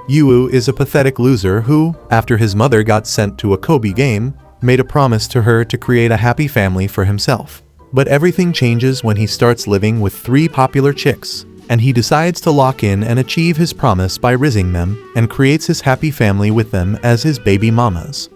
Yu is a pathetic loser who, after his mother got sent to a Kobe game, made a promise to her to create a happy family for himself. But everything changes when he starts living with 3 popular chicks, and he decides to lock in and achieve his promise by rizzing them and creates his happy family with them as his baby mamas.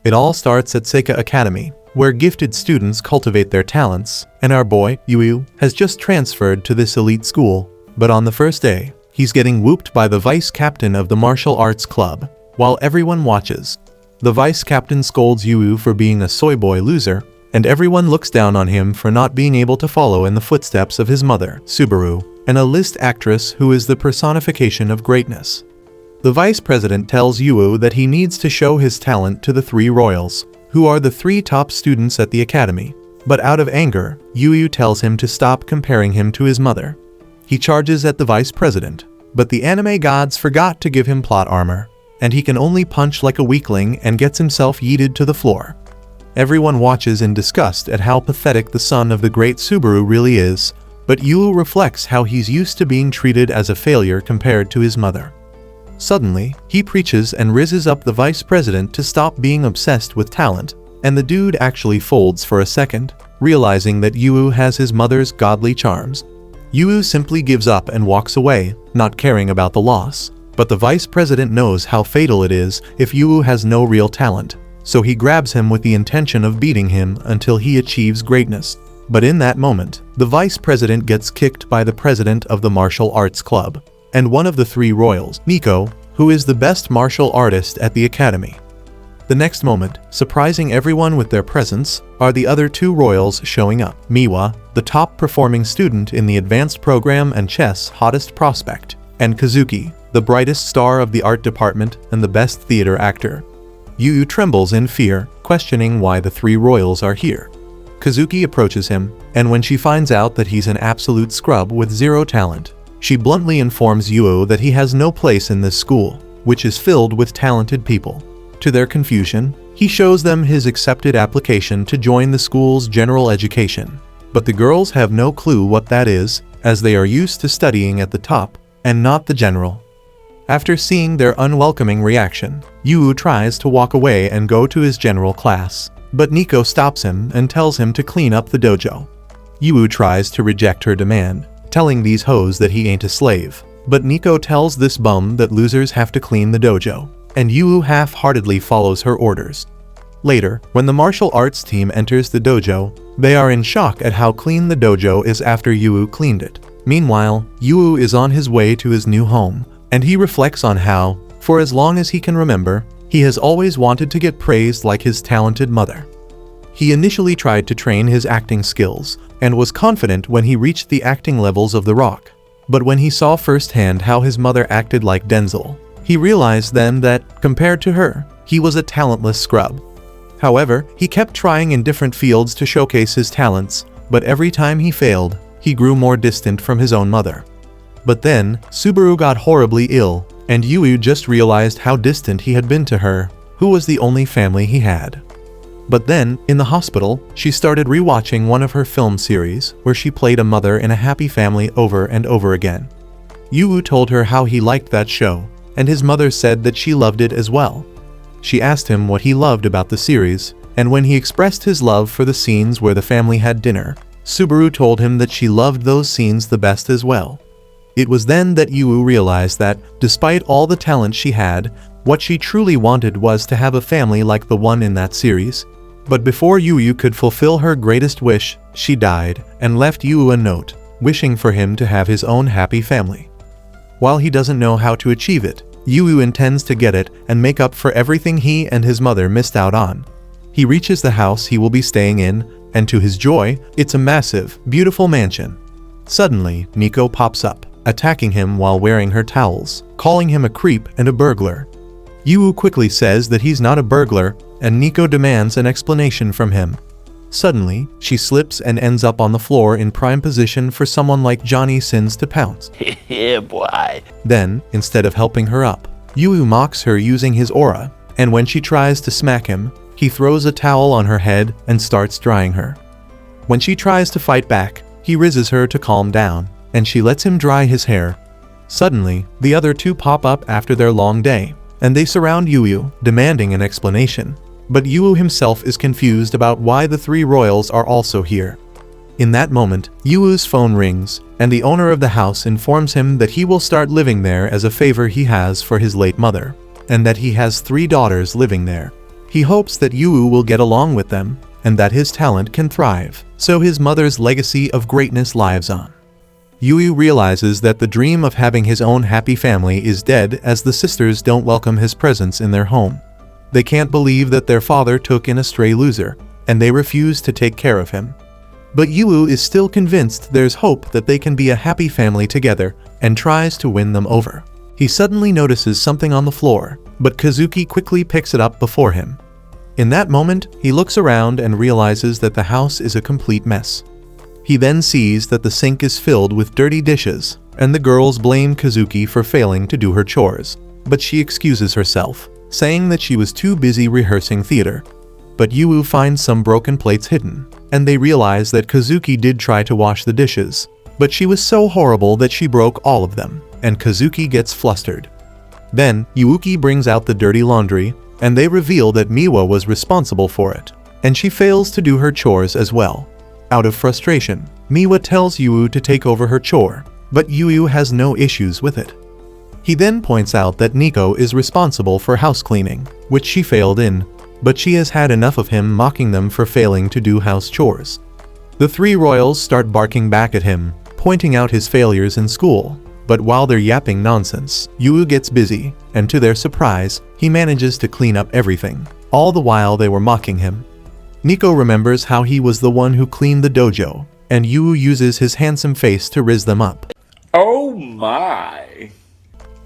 It all starts at Seika Academy, where gifted students cultivate their talents, and our boy, Yu, has just transferred to this elite school. But on the first day, he's getting whooped by the vice captain of the martial arts club, while everyone watches. The vice captain scolds Yu for being a soy boy loser, and everyone looks down on him for not being able to follow in the footsteps of his mother, Subaru, and a list actress who is the personification of greatness. The vice president tells Yu that he needs to show his talent to the 3 royals, who are the 3 top students at the academy. But out of anger, Yu tells him to stop comparing him to his mother. He charges at the vice president, but the anime gods forgot to give him plot armor, and he can only punch like a weakling and gets himself yeeted to the floor. Everyone watches in disgust at how pathetic the son of the great Subaru really is, but Yu reflects how he's used to being treated as a failure compared to his mother. Suddenly, he preaches and rizzes up the vice president to stop being obsessed with talent, and the dude actually folds for a second, realizing that Yu has his mother's godly charms. Yu simply gives up and walks away, not caring about the loss, but the vice president knows how fatal it is if Yu has no real talent, so he grabs him with the intention of beating him until he achieves greatness. But in that moment, the vice president gets kicked by the president of the martial arts club, and one of the 3 royals, Nico, who is the best martial artist at the academy. The next moment, surprising everyone with their presence, are the other 2 royals showing up. Miwa, the top performing student in the advanced program and chess hottest prospect, and Kazuki, the brightest star of the art department and the best theater actor. Yu trembles in fear, questioning why the 3 royals are here. Kazuki approaches him, and when she finds out that he's an absolute scrub with 0 talent, she bluntly informs Yu that he has no place in this school, which is filled with talented people. To their confusion, he shows them his accepted application to join the school's general education. But the girls have no clue what that is, as they are used to studying at the top, and not the general. After seeing their unwelcoming reaction, Yu tries to walk away and go to his general class, but Nico stops him and tells him to clean up the dojo. Yu tries to reject her demand, telling these hoes that he ain't a slave, but Nico tells this bum that losers have to clean the dojo, and Yu half-heartedly follows her orders. Later, when the martial arts team enters the dojo, they are in shock at how clean the dojo is after Yu cleaned it. Meanwhile, Yu is on his way to his new home, and he reflects on how, for as long as he can remember, he has always wanted to get praised like his talented mother. He initially tried to train his acting skills, and was confident when he reached the acting levels of The Rock. But when he saw firsthand how his mother acted like Denzel, he realized then that, compared to her, he was a talentless scrub. However, he kept trying in different fields to showcase his talents, but every time he failed, he grew more distant from his own mother. But then, Subaru got horribly ill, and Yu just realized how distant he had been to her, who was the only family he had. But then, in the hospital, she started rewatching one of her film series, where she played a mother in a happy family over and over again. Yu told her how he liked that show, and his mother said that she loved it as well. She asked him what he loved about the series, and when he expressed his love for the scenes where the family had dinner, Subaru told him that she loved those scenes the best as well. It was then that Yu realized that, despite all the talent she had, what she truly wanted was to have a family like the one in that series. But before Yu could fulfill her greatest wish, she died, and left Yu a note, wishing for him to have his own happy family. While he doesn't know how to achieve it, Yu intends to get it and make up for everything he and his mother missed out on. He reaches the house he will be staying in, and to his joy, it's a massive, beautiful mansion. Suddenly, Nico pops up, attacking him while wearing her towels, calling him a creep and a burglar. Yu quickly says that he's not a burglar, and Nico demands an explanation from him. Suddenly, she slips and ends up on the floor in prime position for someone like Johnny Sins to pounce. Yeah, boy. Then, instead of helping her up, Yu mocks her using his aura, and when she tries to smack him, he throws a towel on her head and starts drying her. When she tries to fight back, he rizzes her to calm down, and she lets him dry his hair. Suddenly, the other two pop up after their long day, and they surround Yu, demanding an explanation. But Yu himself is confused about why the three royals are also here. In that moment, Yu's phone rings, and the owner of the house informs him that he will start living there as a favor he has for his late mother, and that he has 3 daughters living there. He hopes that Yu will get along with them, and that his talent can thrive, so his mother's legacy of greatness lives on. Yu realizes that the dream of having his own happy family is dead as the sisters don't welcome his presence in their home. They can't believe that their father took in a stray loser, and they refuse to take care of him. But Yu is still convinced there's hope that they can be a happy family together, and tries to win them over. He suddenly notices something on the floor, but Kazuki quickly picks it up before him. In that moment, he looks around and realizes that the house is a complete mess. He then sees that the sink is filled with dirty dishes, and the girls blame Kazuki for failing to do her chores. But she excuses herself, saying that she was too busy rehearsing theater. But Yu finds some broken plates hidden, and they realize that Kazuki did try to wash the dishes, but she was so horrible that she broke all of them, and Kazuki gets flustered. Then, Yuuki brings out the dirty laundry, and they reveal that Miwa was responsible for it, and she fails to do her chores as well. Out of frustration, Miwa tells Yu to take over her chore, but Yu has no issues with it. He then points out that Nico is responsible for house cleaning, which she failed in, but she has had enough of him mocking them for failing to do house chores. The 3 royals start barking back at him, pointing out his failures in school, but while they're yapping nonsense, Yu gets busy, and to their surprise, he manages to clean up everything, all the while they were mocking him. Nico remembers how he was the one who cleaned the dojo, and Yu uses his handsome face to riz them up. Oh my!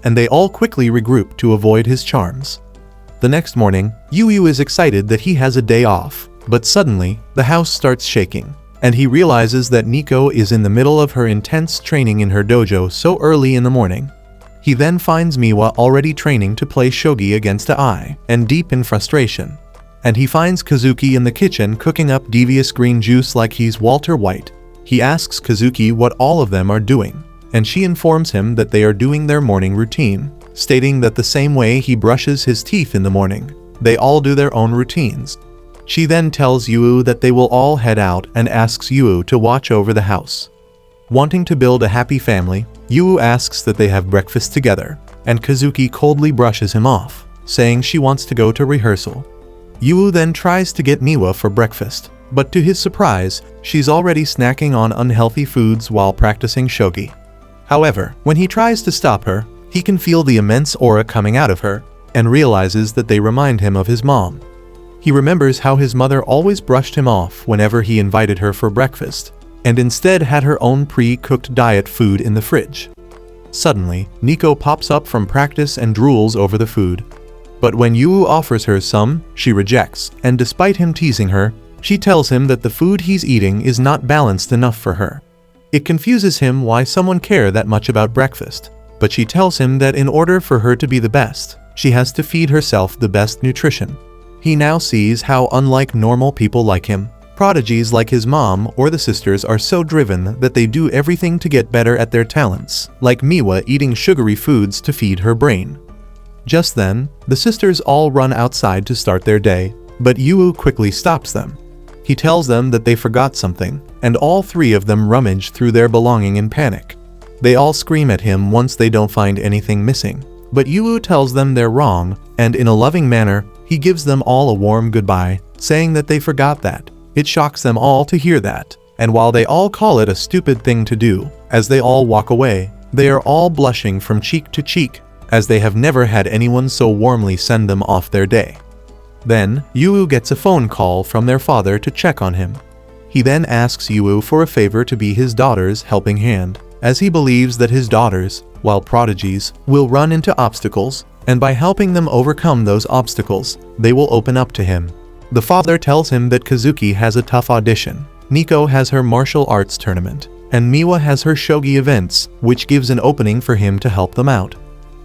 And they all quickly regroup to avoid his charms. The next morning, Yu is excited that he has a day off, but suddenly, the house starts shaking, and he realizes that Nico is in the middle of her intense training in her dojo so early in the morning. He then finds Miwa already training to play shogi against Ai, and deep in frustration. And he finds Kazuki in the kitchen cooking up devious green juice like he's Walter White. He asks Kazuki what all of them are doing, and she informs him that they are doing their morning routine, stating that the same way he brushes his teeth in the morning, they all do their own routines. She then tells Yu that they will all head out and asks Yu to watch over the house. Wanting to build a happy family, Yu asks that they have breakfast together, and Kazuki coldly brushes him off, saying she wants to go to rehearsal. Yu then tries to get Miwa for breakfast, but to his surprise, she's already snacking on unhealthy foods while practicing shogi. However, when he tries to stop her, he can feel the immense aura coming out of her, and realizes that they remind him of his mom. He remembers how his mother always brushed him off whenever he invited her for breakfast, and instead had her own pre-cooked diet food in the fridge. Suddenly, Nico pops up from practice and drools over the food. But when Yu offers her some, she rejects, and despite him teasing her, she tells him that the food he's eating is not balanced enough for her. It confuses him why someone cares that much about breakfast, but she tells him that in order for her to be the best, she has to feed herself the best nutrition. He now sees how unlike normal people like him, prodigies like his mom or the sisters are so driven that they do everything to get better at their talents, like Miwa eating sugary foods to feed her brain. Just then, the sisters all run outside to start their day, but Yu quickly stops them. He tells them that they forgot something, and all 3 of them rummage through their belonging in panic. They all scream at him once they don't find anything missing, but Yu tells them they're wrong, and in a loving manner, he gives them all a warm goodbye, saying that they forgot that. It shocks them all to hear that, and while they all call it a stupid thing to do, as they all walk away, they are all blushing from cheek to cheek, as they have never had anyone so warmly send them off their day. Then, Yu gets a phone call from their father to check on him. He then asks Yu for a favor to be his daughter's helping hand, as he believes that his daughters, while prodigies, will run into obstacles, and by helping them overcome those obstacles, they will open up to him. The father tells him that Kazuki has a tough audition, Nico has her martial arts tournament, and Miwa has her shogi events, which gives an opening for him to help them out.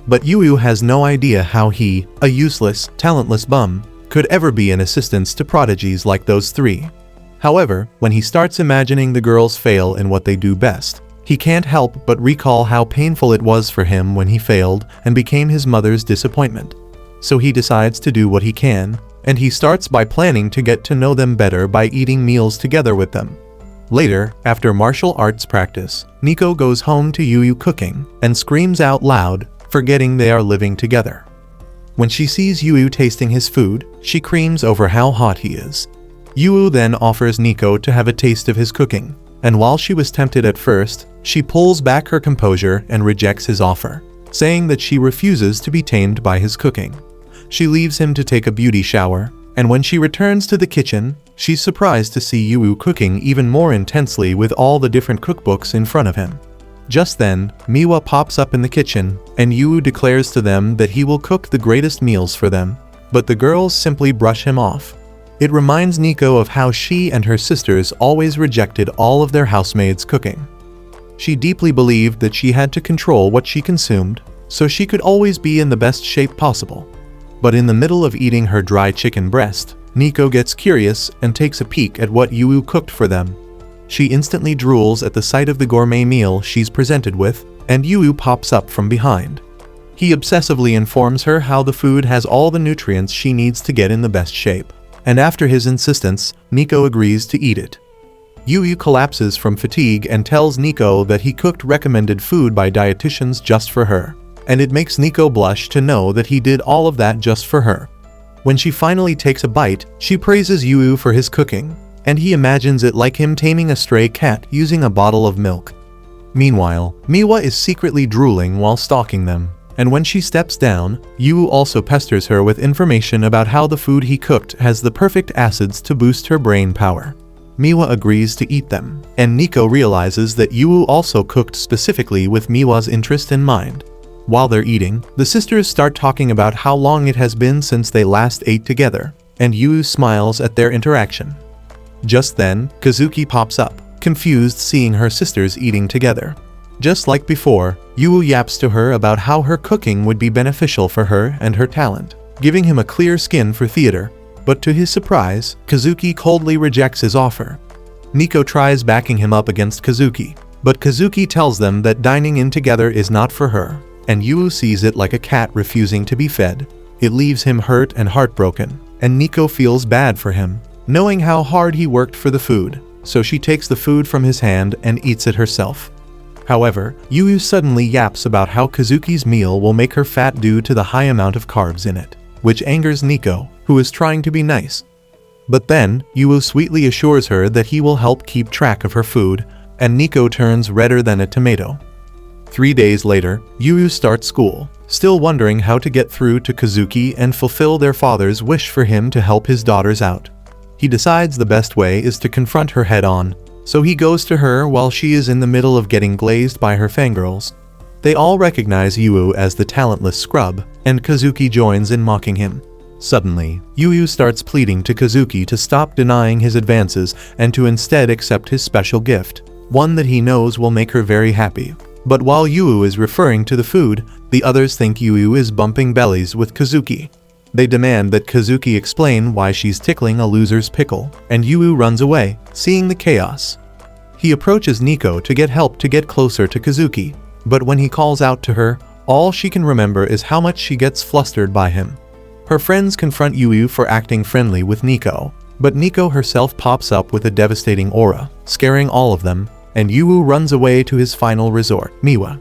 But Yu has no idea how he, a useless, talentless bum, could ever be an assistance to prodigies like those 3. However, when he starts imagining the girls fail in what they do best, He can't help but recall how painful it was for him when he failed and became his mother's disappointment. So he decides to do what he can, and he starts by planning to get to know them better by eating meals together with them. Later, after martial arts practice, Nico goes home to Yu cooking and screams out loud, forgetting they are living together. When she sees Yu tasting his food, she creams over how hot he is. Yu then offers Nico to have a taste of his cooking, and while she was tempted at first, she pulls back her composure and rejects his offer, saying that she refuses to be tamed by his cooking. She leaves him to take a beauty shower, and when she returns to the kitchen, she's surprised to see Yu cooking even more intensely with all the different cookbooks in front of him. Just then, Miwa pops up in the kitchen, and Yu declares to them that he will cook the greatest meals for them, but the girls simply brush him off. It reminds Nico of how she and her sisters always rejected all of their housemaids' cooking. She deeply believed that she had to control what she consumed, so she could always be in the best shape possible. But in the middle of eating her dry chicken breast, Nico gets curious and takes a peek at what Yu cooked for them. She instantly drools at the sight of the gourmet meal she's presented with, and Yu pops up from behind. He obsessively informs her how the food has all the nutrients she needs to get in the best shape, and after his insistence, Nico agrees to eat it. Yu collapses from fatigue and tells Nico that he cooked recommended food by dietitians just for her, and it makes Nico blush to know that he did all of that just for her. When she finally takes a bite, she praises Yu for his cooking, and he imagines it like him taming a stray cat using a bottle of milk. Meanwhile, Miwa is secretly drooling while stalking them, and when she steps down, Yu also pesters her with information about how the food he cooked has the perfect acids to boost her brain power. Miwa agrees to eat them, and Nico realizes that Yu also cooked specifically with Miwa's interest in mind. While they're eating, the sisters start talking about how long it has been since they last ate together, and Yu smiles at their interaction. Just then, Kazuki pops up, confused seeing her sisters eating together. Just like before, Yu yaps to her about how her cooking would be beneficial for her and her talent, giving him a clear skin for theater, but to his surprise, Kazuki coldly rejects his offer. Nico tries backing him up against Kazuki, but Kazuki tells them that dining in together is not for her, and Yu sees it like a cat refusing to be fed. It leaves him hurt and heartbroken, and Nico feels bad for him, knowing how hard he worked for the food, so she takes the food from his hand and eats it herself. However, Yu suddenly yaps about how Kazuki's meal will make her fat due to the high amount of carbs in it, which angers Nico, who is trying to be nice. But then, Yu sweetly assures her that he will help keep track of her food, and Nico turns redder than a tomato. 3 days later, Yu starts school, still wondering how to get through to Kazuki and fulfill their father's wish for him to help his daughters out. He decides the best way is to confront her head-on, so he goes to her while she is in the middle of getting glazed by her fangirls. They all recognize Yu as the talentless scrub, and Kazuki joins in mocking him. Suddenly, Yu starts pleading to Kazuki to stop denying his advances and to instead accept his special gift, one that he knows will make her very happy. But while Yu is referring to the food, the others think Yu is bumping bellies with Kazuki. They demand that Kazuki explain why she's tickling a loser's pickle, and Yu runs away, seeing the chaos. He approaches Nico to get help to get closer to Kazuki, but when he calls out to her, all she can remember is how much she gets flustered by him. Her friends confront Yu for acting friendly with Nico, but Nico herself pops up with a devastating aura, scaring all of them, and Yu runs away to his final resort, Miwa.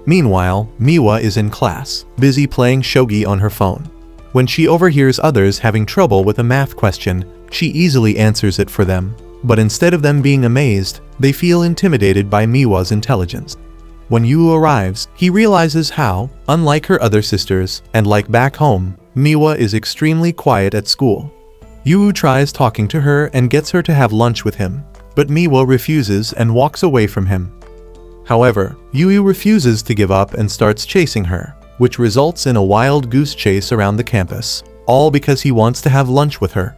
Meanwhile, Miwa is in class, busy playing shogi on her phone. When she overhears others having trouble with a math question, she easily answers it for them, but instead of them being amazed, they feel intimidated by Miwa's intelligence. When Yu arrives, he realizes how, unlike her other sisters, and like back home, Miwa is extremely quiet at school. Yu tries talking to her and gets her to have lunch with him, but Miwa refuses and walks away from him. However, Yu refuses to give up and starts chasing her, which results in a wild goose chase around the campus, all because he wants to have lunch with her.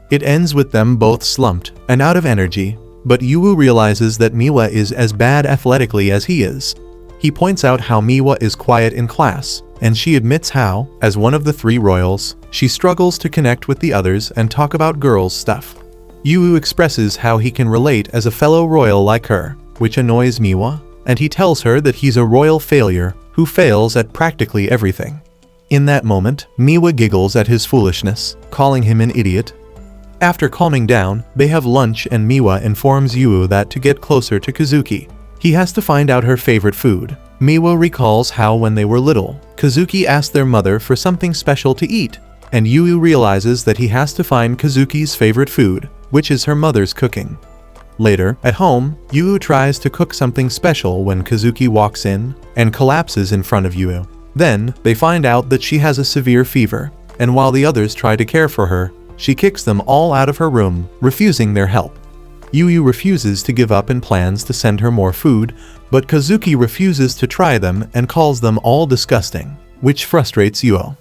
It ends with them both slumped and out of energy, but Yu realizes that Miwa is as bad athletically as he is. He points out how Miwa is quiet in class, and she admits how, as one of the 3 royals, she struggles to connect with the others and talk about girls' stuff. Yu expresses how he can relate as a fellow royal like her, which annoys Miwa, and he tells her that he's a royal failure who fails at practically everything. In that moment, Miwa giggles at his foolishness, calling him an idiot. After calming down, they have lunch and Miwa informs Yu that to get closer to Kazuki, he has to find out her favorite food. Miwa recalls how when they were little, Kazuki asked their mother for something special to eat, and Yu realizes that he has to find Kazuki's favorite food, which is her mother's cooking. Later, at home, Yu tries to cook something special when Kazuki walks in and collapses in front of Yu. Then, they find out that she has a severe fever, and while the others try to care for her, she kicks them all out of her room, refusing their help. Yu refuses to give up and plans to send her more food, but Kazuki refuses to try them and calls them all disgusting, which frustrates Yu.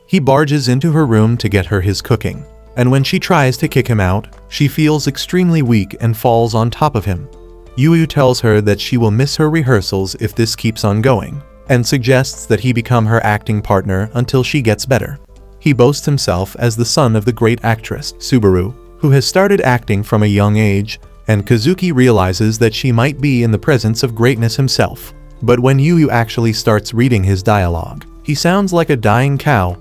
He barges into her room to get her his cooking, and when she tries to kick him out, she feels extremely weak and falls on top of him. Yu tells her that she will miss her rehearsals if this keeps on going, and suggests that he become her acting partner until she gets better. He boasts himself as the son of the great actress, Subaru, who has started acting from a young age, and Kazuki realizes that she might be in the presence of greatness himself. But when Yu actually starts reading his dialogue, he sounds like a dying cow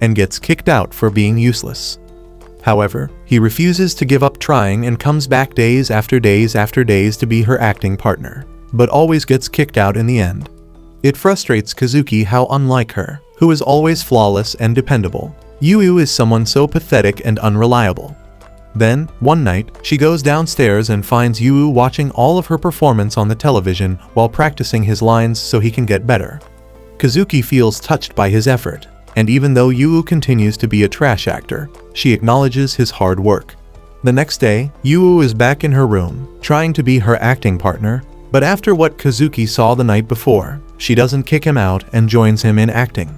and gets kicked out for being useless. However, he refuses to give up trying and comes back days after days after days to be her acting partner, but always gets kicked out in the end. It frustrates Kazuki how unlike her, who is always flawless and dependable, Yu is someone so pathetic and unreliable. Then, one night, she goes downstairs and finds Yu watching all of her performance on the television while practicing his lines so he can get better. Kazuki feels touched by his effort, and even though Yu continues to be a trash actor, she acknowledges his hard work. The next day, Yu is back in her room, trying to be her acting partner, but after what Kazuki saw the night before, she doesn't kick him out and joins him in acting.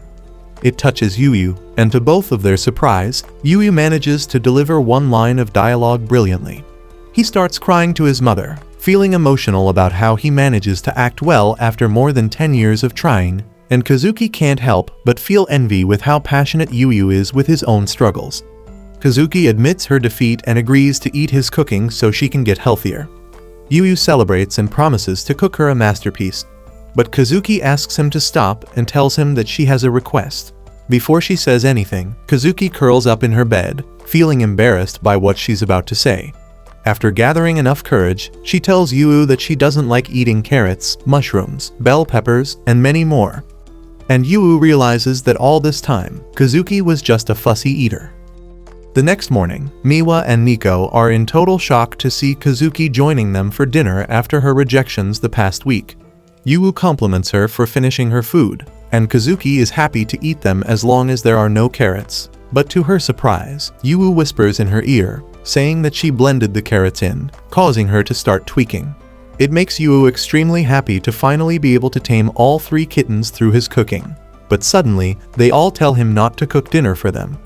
It touches Yu, and to both of their surprise, Yu manages to deliver one line of dialogue brilliantly. He starts crying to his mother, feeling emotional about how he manages to act well after more than 10 years of trying, and Kazuki can't help but feel envy with how passionate Yu is with his own struggles. Kazuki admits her defeat and agrees to eat his cooking so she can get healthier. Yu celebrates and promises to cook her a masterpiece, but Kazuki asks him to stop and tells him that she has a request. Before she says anything, Kazuki curls up in her bed, feeling embarrassed by what she's about to say. After gathering enough courage, she tells Yu that she doesn't like eating carrots, mushrooms, bell peppers, and many more. And Yu realizes that all this time, Kazuki was just a fussy eater. The next morning, Miwa and Nico are in total shock to see Kazuki joining them for dinner after her rejections the past week. Yu compliments her for finishing her food, and Kazuki is happy to eat them as long as there are no carrots. But to her surprise, Yu whispers in her ear, saying that she blended the carrots in, causing her to start tweaking. It makes Yu extremely happy to finally be able to tame all 3 kittens through his cooking. But suddenly, they all tell him not to cook dinner for them.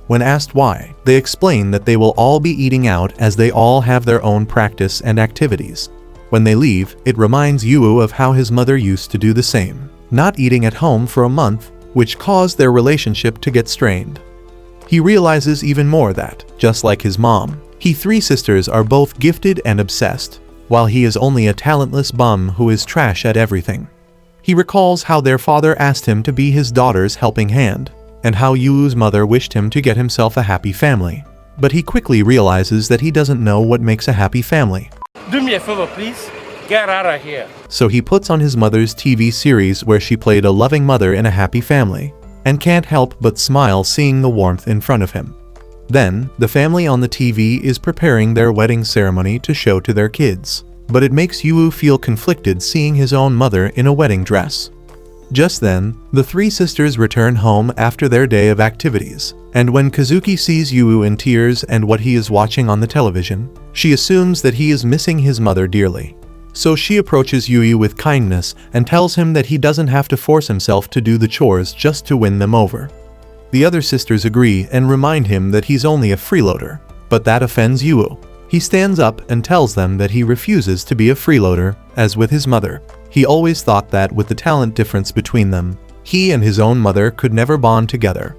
When asked why, they explain that they will all be eating out as they all have their own practice and activities. When they leave, it reminds Yu of how his mother used to do the same, not eating at home for a month, which caused their relationship to get strained. He realizes even more that, just like his mom, he 3 sisters are both gifted and obsessed, while he is only a talentless bum who is trash at everything. He recalls how their father asked him to be his daughter's helping hand, and how Yu's mother wished him to get himself a happy family. But he quickly realizes that he doesn't know what makes a happy family. Do me a favor, please. Get out of here. So he puts on his mother's TV series where she played a loving mother in a happy family, and can't help but smile seeing the warmth in front of him. Then, the family on the TV is preparing their wedding ceremony to show to their kids, but it makes Yu feel conflicted seeing his own mother in a wedding dress. Just then, the 3 sisters return home after their day of activities, and when Kazuki sees Yu in tears and what he is watching on the television, she assumes that he is missing his mother dearly. So she approaches Yu with kindness and tells him that he doesn't have to force himself to do the chores just to win them over. The other sisters agree and remind him that he's only a freeloader, but that offends Yu. He stands up and tells them that he refuses to be a freeloader, as with his mother. He always thought that with the talent difference between them, he and his own mother could never bond together.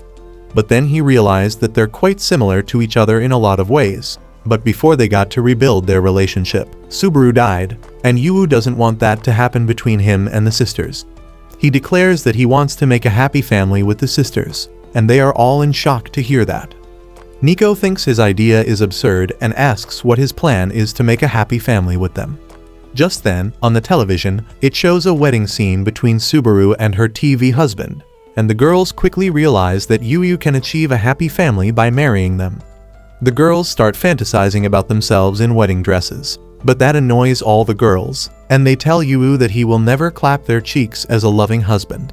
But then he realized that they're quite similar to each other in a lot of ways, But before they got to rebuild their relationship, Subaru died, and Yu doesn't want that to happen between him and the sisters. He declares that he wants to make a happy family with the sisters, and they are all in shock to hear that. Nico thinks his idea is absurd and asks what his plan is to make a happy family with them. Just then, on the television, it shows a wedding scene between Subaru and her TV husband, and the girls quickly realize that Yu can achieve a happy family by marrying them. The girls start fantasizing about themselves in wedding dresses, but that annoys all the girls, and they tell Yu that he will never clap their cheeks as a loving husband.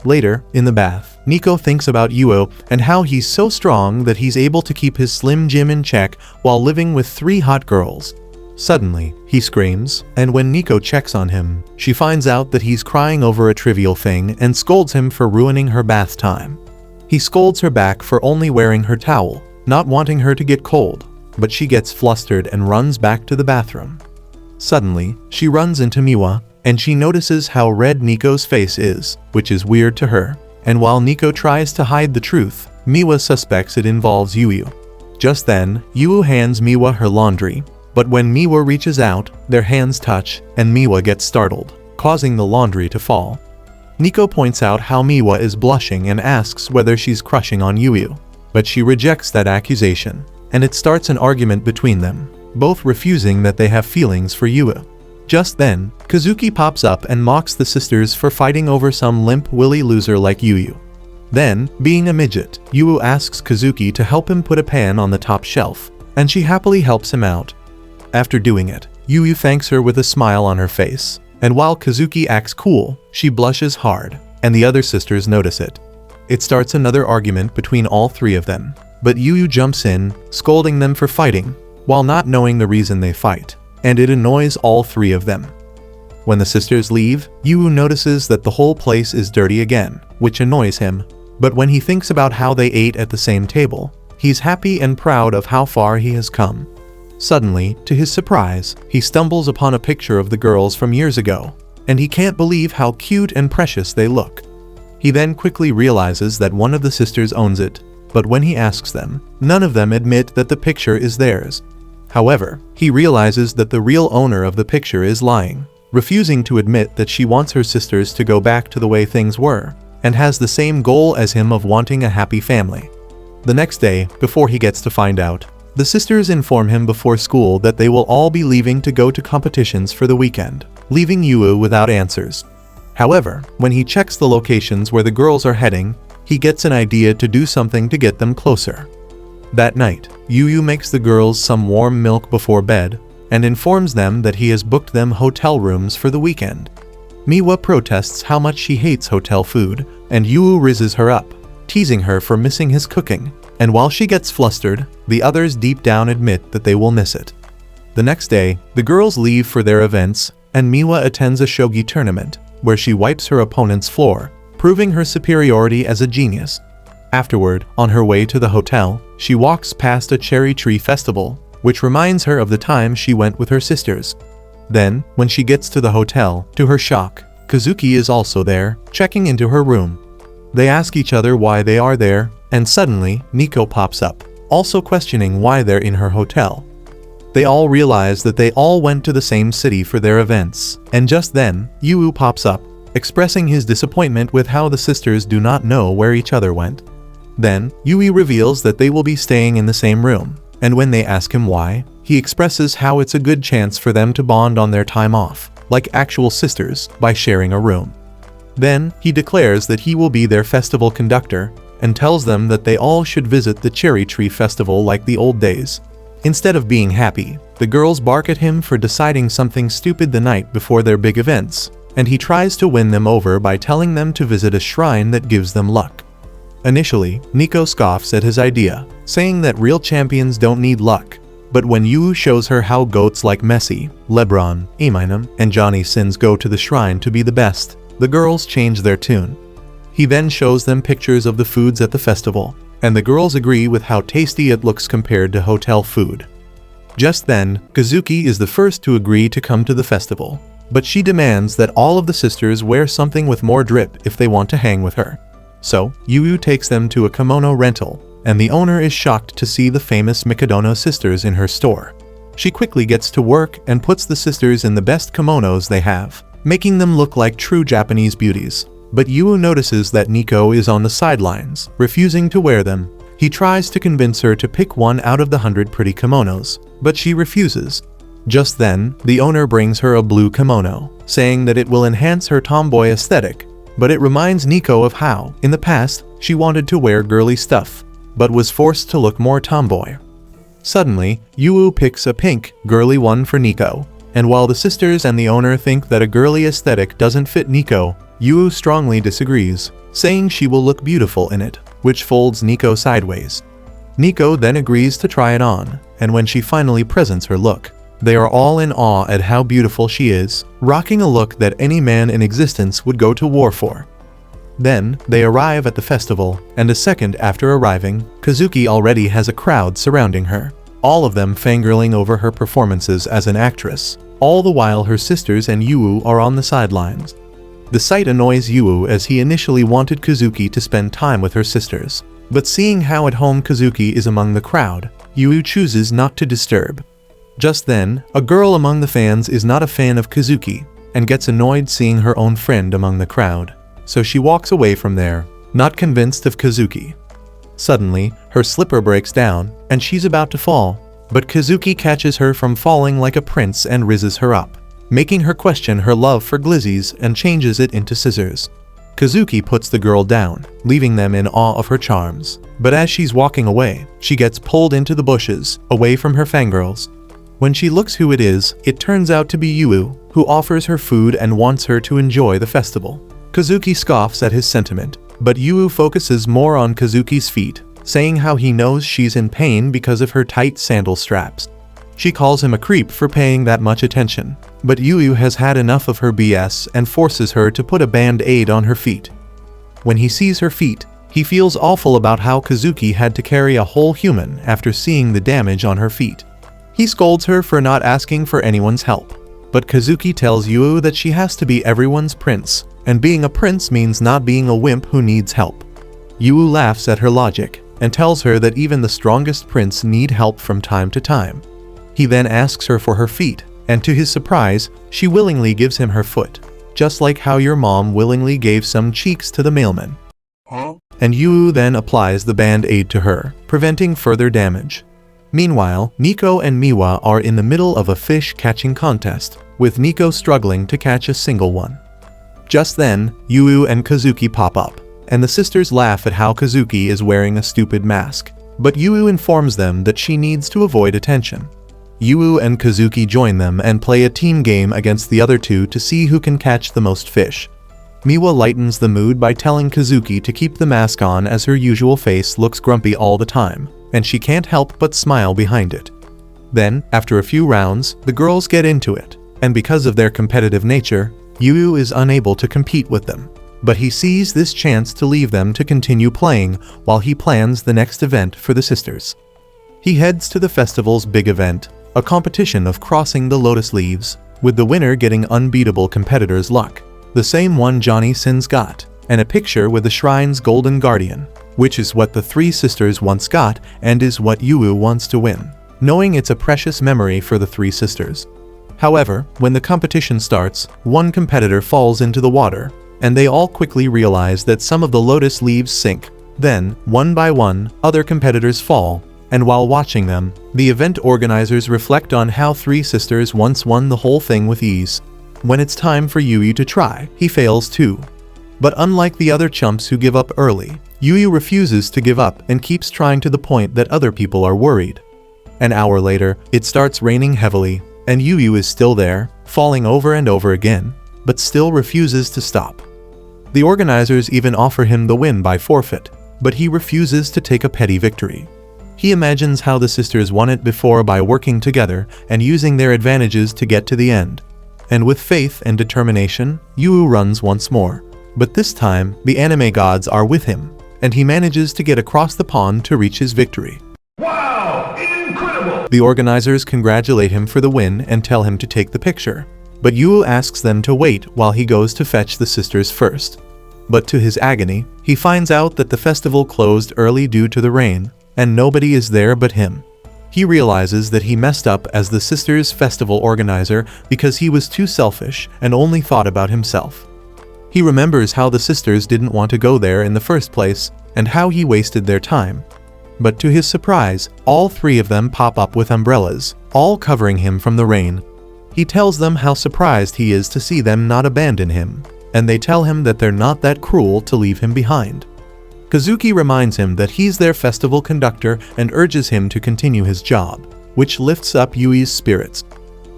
Later, in the bath, Nico thinks about Yu and how he's so strong that he's able to keep his slim gym in check while living with 3 hot girls. Suddenly, he screams, and when Nico checks on him, she finds out that he's crying over a trivial thing and scolds him for ruining her bath time. He scolds her back for only wearing her towel, not wanting her to get cold, but she gets flustered and runs back to the bathroom. Suddenly, she runs into Miwa, and she notices how red Nico's face is, which is weird to her, and while Nico tries to hide the truth, Miwa suspects it involves Yu. Just then, Yu hands Miwa her laundry, but when Miwa reaches out, their hands touch, and Miwa gets startled, causing the laundry to fall. Nico points out how Miwa is blushing and asks whether she's crushing on Yu, but she rejects that accusation, and it starts an argument between them, both refusing that they have feelings for Yu. Just then, Kazuki pops up and mocks the sisters for fighting over some limp-willy loser like Yu. Then, being a midget, Yu asks Kazuki to help him put a pan on the top shelf, and she happily helps him out. After doing it, Yu thanks her with a smile on her face, and while Kazuki acts cool, she blushes hard, and the other sisters notice it. It starts another argument between all 3 of them, but Yu jumps in, scolding them for fighting, while not knowing the reason they fight, and it annoys all 3 of them. When the sisters leave, Yu notices that the whole place is dirty again, which annoys him, but when he thinks about how they ate at the same table, he's happy and proud of how far he has come. Suddenly, to his surprise, he stumbles upon a picture of the girls from years ago, and he can't believe how cute and precious they look. He then quickly realizes that one of the sisters owns it, but when he asks them, none of them admit that the picture is theirs. However, he realizes that the real owner of the picture is lying, refusing to admit that she wants her sisters to go back to the way things were, and has the same goal as him of wanting a happy family. The next day, before he gets to find out, the sisters inform him before school that they will all be leaving to go to competitions for the weekend, leaving Yu without answers. However, when he checks the locations where the girls are heading, he gets an idea to do something to get them closer. That night, Yu makes the girls some warm milk before bed, and informs them that he has booked them hotel rooms for the weekend. Miwa protests how much she hates hotel food, and Yu rizzes her up, teasing her for missing his cooking, and while she gets flustered, the others deep down admit that they will miss it. The next day, the girls leave for their events, and Miwa attends a shogi tournament, where she wipes her opponent's floor, proving her superiority as a genius. Afterward, on her way to the hotel, she walks past a cherry tree festival, which reminds her of the time she went with her sisters. Then, when she gets to the hotel, to her shock, Kazuki is also there, checking into her room. They ask each other why they are there, and suddenly, Nico pops up, also questioning why they're in her hotel. They all realize that they all went to the same city for their events, and just then, Yu pops up, expressing his disappointment with how the sisters do not know where each other went. Then, Yu reveals that they will be staying in the same room, and when they ask him why, he expresses how it's a good chance for them to bond on their time off, like actual sisters, by sharing a room. Then, he declares that he will be their festival conductor, and tells them that they all should visit the cherry tree festival like the old days. Instead of being happy, the girls bark at him for deciding something stupid the night before their big events, and he tries to win them over by telling them to visit a shrine that gives them luck. Initially, Nico scoffs at his idea, saying that real champions don't need luck, but when Yu shows her how goats like Messi, LeBron, Eminem, and Johnny Sins go to the shrine to be the best, the girls change their tune. He then shows them pictures of the foods at the festival, and the girls agree with how tasty it looks compared to hotel food. Just then, Kazuki is the first to agree to come to the festival, but she demands that all of the sisters wear something with more drip if they want to hang with her. So, Yu takes them to a kimono rental, and the owner is shocked to see the famous Mikadono sisters in her store. She quickly gets to work and puts the sisters in the best kimonos they have, making them look like true Japanese beauties. But Yu notices that Nico is on the sidelines, refusing to wear them. He tries to convince her to pick one out of the 100 pretty kimonos, but she refuses. Just then, the owner brings her a blue kimono, saying that it will enhance her tomboy aesthetic, but it reminds Nico of how, in the past, she wanted to wear girly stuff, but was forced to look more tomboy. Suddenly, Yu picks a pink, girly one for Nico, and while the sisters and the owner think that a girly aesthetic doesn't fit Nico, Yu strongly disagrees, saying she will look beautiful in it, which folds Nico sideways. Nico then agrees to try it on, and when she finally presents her look, they are all in awe at how beautiful she is, rocking a look that any man in existence would go to war for. Then, they arrive at the festival, and a second after arriving, Kazuki already has a crowd surrounding her, all of them fangirling over her performances as an actress, all the while her sisters and Yu are on the sidelines. The sight annoys Yu as he initially wanted Kazuki to spend time with her sisters, but seeing how at home Kazuki is among the crowd, Yu chooses not to disturb. Just then, a girl among the fans is not a fan of Kazuki, and gets annoyed seeing her own friend among the crowd, so she walks away from there, not convinced of Kazuki. Suddenly, her slipper breaks down, and she's about to fall, but Kazuki catches her from falling like a prince and rizzes her up, making her question her love for glizzies and changes it into scissors. Kazuki puts the girl down, leaving them in awe of her charms, but as she's walking away, she gets pulled into the bushes, away from her fangirls. When she looks who it is, it turns out to be Yu, who offers her food and wants her to enjoy the festival. Kazuki scoffs at his sentiment, but Yu focuses more on Kazuki's feet, saying how he knows she's in pain because of her tight sandal straps. She calls him a creep for paying that much attention, but Yu has had enough of her BS and forces her to put a band-aid on her feet. When he sees her feet, he feels awful about how Kazuki had to carry a whole human after seeing the damage on her feet. He scolds her for not asking for anyone's help, but Kazuki tells Yu that she has to be everyone's prince, and being a prince means not being a wimp who needs help. Yu laughs at her logic, and tells her that even the strongest prince need help from time to time. He then asks her for her feet, and to his surprise, she willingly gives him her foot, just like how your mom willingly gave some cheeks to the mailman. And Yu then applies the band-aid to her, preventing further damage. Meanwhile, Nico and Miwa are in the middle of a fish-catching contest, with Nico struggling to catch a single one. Just then, Yu and Kazuki pop up, and the sisters laugh at how Kazuki is wearing a stupid mask, but Yu informs them that she needs to avoid attention. Yu and Kazuki join them and play a team game against the other two to see who can catch the most fish. Miwa lightens the mood by telling Kazuki to keep the mask on as her usual face looks grumpy all the time, and she can't help but smile behind it. Then, after a few rounds, the girls get into it, and because of their competitive nature, Yu is unable to compete with them. But he sees this chance to leave them to continue playing while he plans the next event for the sisters. He heads to the festival's big event, a competition of crossing the lotus leaves, with the winner getting unbeatable competitor's luck, the same one Johnny Sins got, and a picture with the shrine's golden guardian, which is what the three sisters once got and is what Yu wants to win, knowing it's a precious memory for the three sisters. However, when the competition starts, one competitor falls into the water, and they all quickly realize that some of the lotus leaves sink. Then, one by one, other competitors fall, and while watching them, the event organizers reflect on how three sisters once won the whole thing with ease. When it's time for Yu to try, he fails too. But unlike the other chumps who give up early, Yu refuses to give up and keeps trying to the point that other people are worried. An hour later, it starts raining heavily, and Yu is still there, falling over and over again, but still refuses to stop. The organizers even offer him the win by forfeit, but he refuses to take a petty victory. He imagines how the sisters won it before by working together and using their advantages to get to the end. And with faith and determination, Yu runs once more. But this time, the anime gods are with him, and he manages to get across the pond to reach his victory. Wow! Incredible! The organizers congratulate him for the win and tell him to take the picture, but Yu asks them to wait while he goes to fetch the sisters first. But to his agony, he finds out that the festival closed early due to the rain, and nobody is there but him. He realizes that he messed up as the sisters' festival organizer because he was too selfish and only thought about himself. He remembers how the sisters didn't want to go there in the first place and how he wasted their time. But to his surprise, all three of them pop up with umbrellas, all covering him from the rain. He tells them how surprised he is to see them not abandon him, and they tell him that they're not that cruel to leave him behind. Kazuki reminds him that he's their festival conductor and urges him to continue his job, which lifts up Yui's spirits.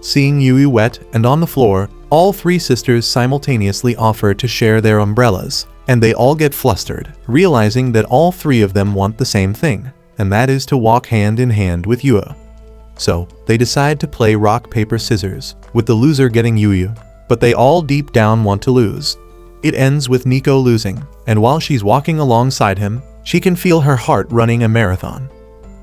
Seeing Yui wet and on the floor, all three sisters simultaneously offer to share their umbrellas, and they all get flustered, realizing that all three of them want the same thing, and that is to walk hand in hand with Yui. So, they decide to play rock, paper, scissors, with the loser getting Yui, but they all deep down want to lose. It ends with Nico losing, and while she's walking alongside him, she can feel her heart running a marathon.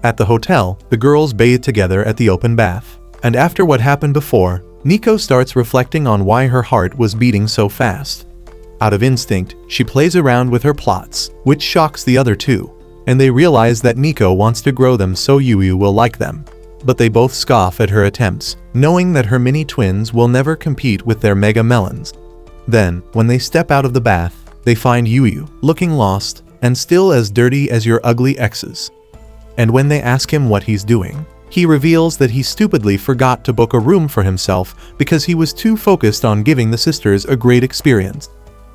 At the hotel, the girls bathe together at the open bath, and after what happened before, Nico starts reflecting on why her heart was beating so fast. Out of instinct, she plays around with her plots, which shocks the other two, and they realize that Nico wants to grow them so Yui will like them. But they both scoff at her attempts, knowing that her mini twins will never compete with their mega melons. Then, when they step out of the bath, they find Yui looking lost and still as dirty as your ugly exes. And when they ask him what he's doing, he reveals that he stupidly forgot to book a room for himself because he was too focused on giving the sisters a great experience.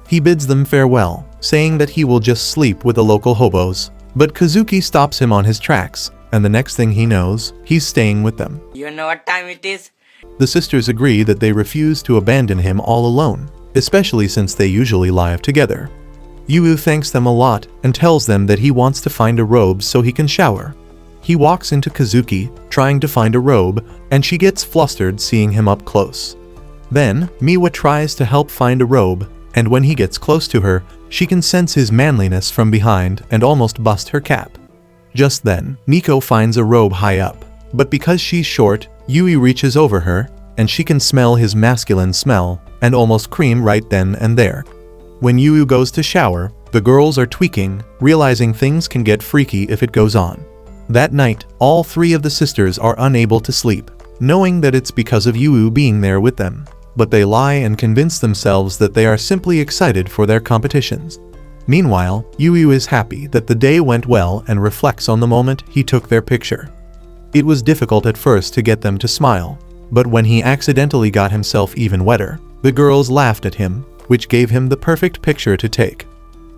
He bids them farewell, saying that he will just sleep with the local hobos, but Kazuki stops him on his tracks, and the next thing he knows, he's staying with them. You know what time it is? The sisters agree that they refuse to abandon him all alone, especially since they usually live together. Yui thanks them a lot and tells them that he wants to find a robe so he can shower. He walks into Kazuki, trying to find a robe, and she gets flustered seeing him up close. Then, Miwa tries to help find a robe, and when he gets close to her, she can sense his manliness from behind and almost bust her cap. Just then, Nico finds a robe high up, but because she's short, Yui reaches over her, and she can smell his masculine smell, and almost cream right then and there. When Yui goes to shower, the girls are tweaking, realizing things can get freaky if it goes on. That night, all three of the sisters are unable to sleep, knowing that it's because of Yui being there with them, but they lie and convince themselves that they are simply excited for their competitions. Meanwhile, Yui is happy that the day went well and reflects on the moment he took their picture. It was difficult at first to get them to smile, but when he accidentally got himself even wetter, the girls laughed at him, which gave him the perfect picture to take.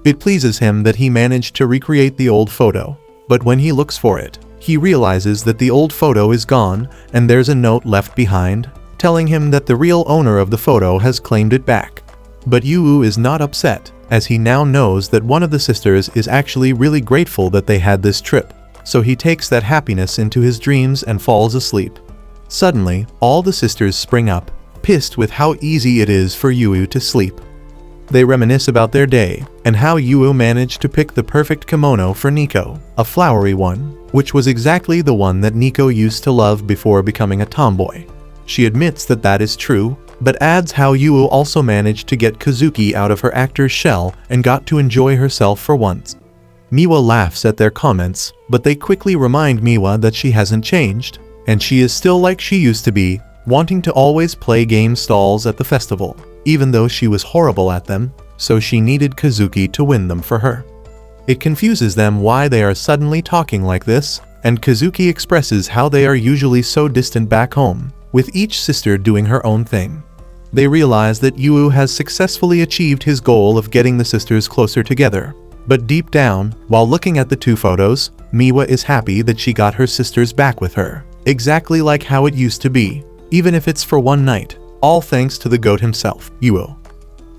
It pleases him that he managed to recreate the old photo, but when he looks for it, he realizes that the old photo is gone and there's a note left behind, telling him that the real owner of the photo has claimed it back. But Yui is not upset, as he now knows that one of the sisters is actually really grateful that they had this trip, so he takes that happiness into his dreams and falls asleep. Suddenly, all the sisters spring up, pissed with how easy it is for Yui to sleep. They reminisce about their day, and how Yui managed to pick the perfect kimono for Nico, a flowery one, which was exactly the one that Nico used to love before becoming a tomboy. She admits that that is true, but adds how Yui also managed to get Kazuki out of her actor's shell and got to enjoy herself for once. Miwa laughs at their comments, but they quickly remind Miwa that she hasn't changed, and she is still like she used to be, wanting to always play game stalls at the festival, even though she was horrible at them, so she needed Kazuki to win them for her. It confuses them why they are suddenly talking like this, and Kazuki expresses how they are usually so distant back home, with each sister doing her own thing. They realize that Yui has successfully achieved his goal of getting the sisters closer together. But deep down, while looking at the two photos, Miwa is happy that she got her sisters back with her, exactly like how it used to be, even if it's for one night, all thanks to the goat himself, Yui.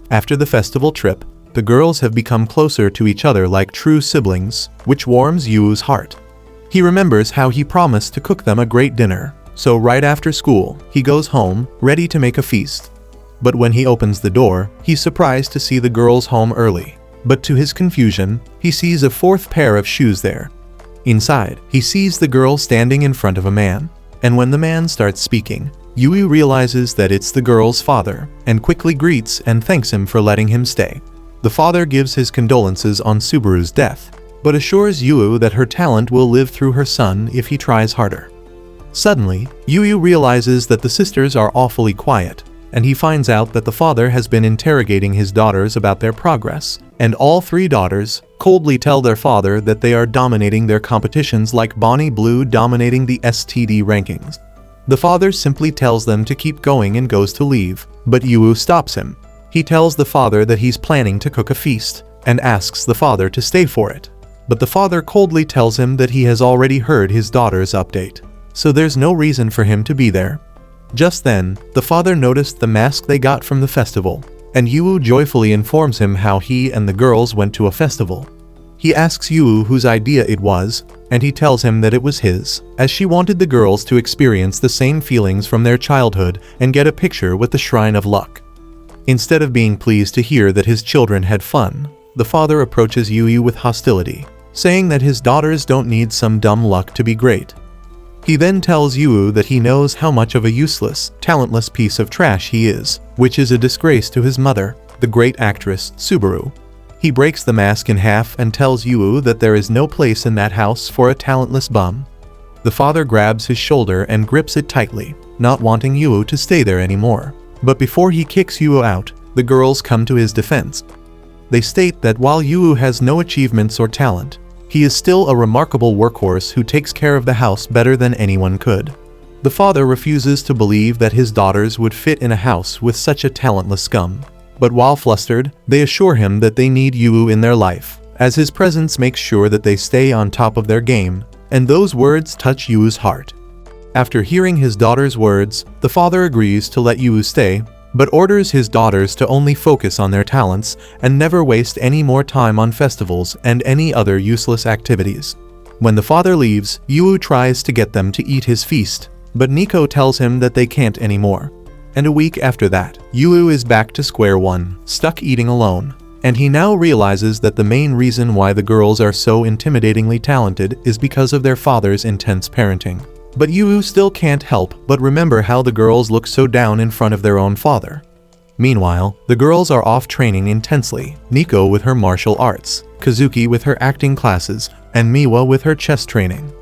After the festival trip, the girls have become closer to each other like true siblings, which warms Yui's heart. He remembers how he promised to cook them a great dinner, so right after school, he goes home, ready to make a feast. But when he opens the door, he's surprised to see the girls home early. But to his confusion, he sees a fourth pair of shoes there. Inside, he sees the girl standing in front of a man, and when the man starts speaking, Yui realizes that it's the girl's father, and quickly greets and thanks him for letting him stay. the father gives his condolences on Subaru's death, but assures Yu that her talent will live through her son if he tries harder. Suddenly, Yu realizes that the sisters are awfully quiet, and he finds out that the father has been interrogating his daughters about their progress, and all three daughters coldly tell their father that they are dominating their competitions like Bonnie Blue dominating the STD rankings. The father simply tells them to keep going and goes to leave, but Yu stops him. He tells the father that he's planning to cook a feast, and asks the father to stay for it. But the father coldly tells him that he has already heard his daughter's update, so there's no reason for him to be there. Just then, the father noticed the mask they got from the festival, and Yu joyfully informs him how he and the girls went to a festival. He asks Yu whose idea it was, and he tells him that it was his, as she wanted the girls to experience the same feelings from their childhood and get a picture with the Shrine of Luck. Instead of being pleased to hear that his children had fun, the father approaches Yu with hostility, saying that his daughters don't need some dumb luck to be great. He then tells Yu that he knows how much of a useless, talentless piece of trash he is, which is a disgrace to his mother, the great actress Subaru. He breaks the mask in half and tells Yu that there is no place in that house for a talentless bum. The father grabs his shoulder and grips it tightly, not wanting Yu to stay there anymore. But before he kicks Yu out, the girls come to his defense. They state that while Yu has no achievements or talent, he is still a remarkable workhorse who takes care of the house better than anyone could. The father refuses to believe that his daughters would fit in a house with such a talentless scum. But while flustered, they assure him that they need Yu in their life, as his presence makes sure that they stay on top of their game, and those words touch Yu's heart. After hearing his daughter's words, the father agrees to let Yu stay, but orders his daughters to only focus on their talents and never waste any more time on festivals and any other useless activities. When the father leaves, Yu tries to get them to eat his feast, but Nico tells him that they can't anymore. And a week after that, Yu is back to square one, stuck eating alone, and he now realizes that the main reason why the girls are so intimidatingly talented is because of their father's intense parenting. But Yu still can't help but remember how the girls look so down in front of their own father. Meanwhile, the girls are off training intensely, Nico with her martial arts, Kazuki with her acting classes, and Miwa with her chess training.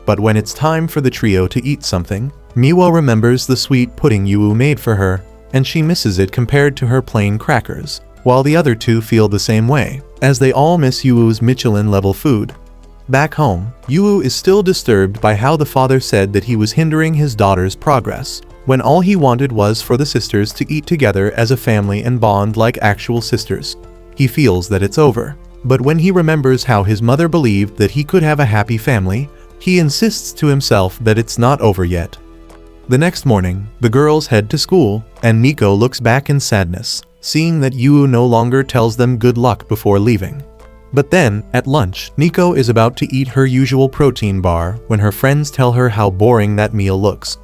But when it's time for the trio to eat something, Miwa remembers the sweet pudding Yu made for her, and she misses it compared to her plain crackers, while the other two feel the same way, as they all miss Yu's Michelin-level food. Back home, Yu is still disturbed by how the father said that he was hindering his daughter's progress, when all he wanted was for the sisters to eat together as a family and bond like actual sisters. He feels that it's over, but when he remembers how his mother believed that he could have a happy family, he insists to himself that it's not over yet. The next morning, the girls head to school, and Nico looks back in sadness, seeing that Yu no longer tells them good luck before leaving. But then, at lunch, Nico is about to eat her usual protein bar when her friends tell her how boring that meal looks.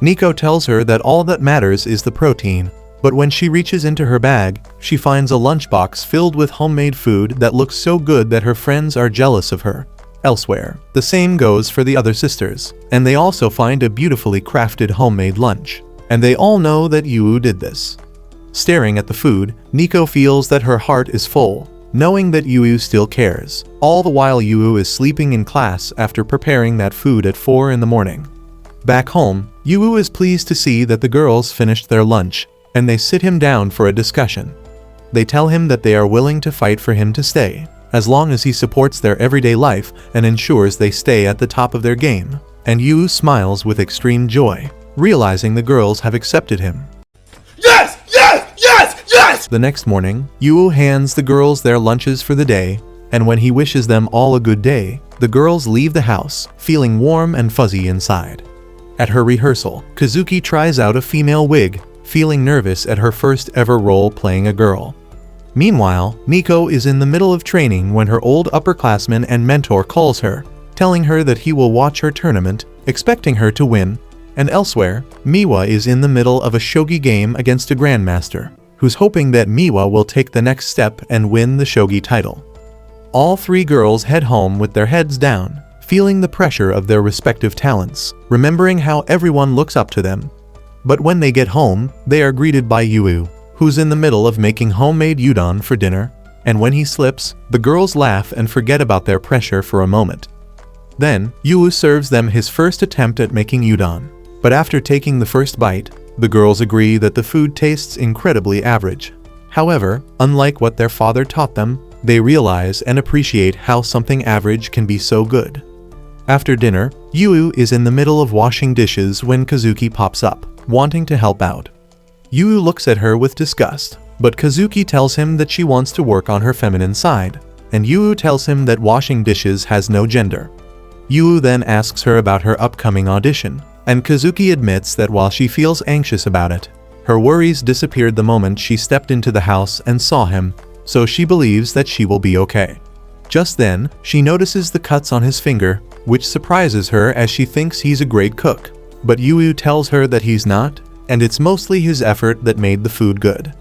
Nico tells her that all that matters is the protein, but when she reaches into her bag, she finds a lunchbox filled with homemade food that looks so good that her friends are jealous of her. Elsewhere, the same goes for the other sisters, and they also find a beautifully crafted homemade lunch, and they all know that Yu did this. Staring at the food, Nico feels that her heart is full, knowing that Yu still cares, all the while Yu is sleeping in class after preparing that food at 4 in the morning. Back home, Yu is pleased to see that the girls finished their lunch, and they sit him down for a discussion. They tell him that they are willing to fight for him to stay, as long as he supports their everyday life and ensures they stay at the top of their game, and Yu smiles with extreme joy, realizing the girls have accepted him. Yes! Yes! Yes! Yes! The next morning, Yu hands the girls their lunches for the day, and when he wishes them all a good day, the girls leave the house, feeling warm and fuzzy inside. At her rehearsal, Kazuki tries out a female wig, feeling nervous at her first ever role playing a girl. Meanwhile, Nico is in the middle of training when her old upperclassman and mentor calls her, telling her that he will watch her tournament, expecting her to win. And elsewhere, Miwa is in the middle of a shogi game against a grandmaster, who's hoping that Miwa will take the next step and win the shogi title. All three girls head home with their heads down, feeling the pressure of their respective talents, remembering how everyone looks up to them. But when they get home, they are greeted by Yu, who's in the middle of making homemade udon for dinner, and when he slips, the girls laugh and forget about their pressure for a moment. Then, Yu serves them his first attempt at making udon. But after taking the first bite, the girls agree that the food tastes incredibly average. However, unlike what their father taught them, they realize and appreciate how something average can be so good. After dinner, Yu is in the middle of washing dishes when Kazuki pops up, wanting to help out. Yu looks at her with disgust, but Kazuki tells him that she wants to work on her feminine side, and Yu tells him that washing dishes has no gender. Yu then asks her about her upcoming audition, and Kazuki admits that while she feels anxious about it, her worries disappeared the moment she stepped into the house and saw him, so she believes that she will be okay. Just then, she notices the cuts on his finger, which surprises her as she thinks he's a great cook. But Yu tells her that he's not, and it's mostly his effort that made the food good.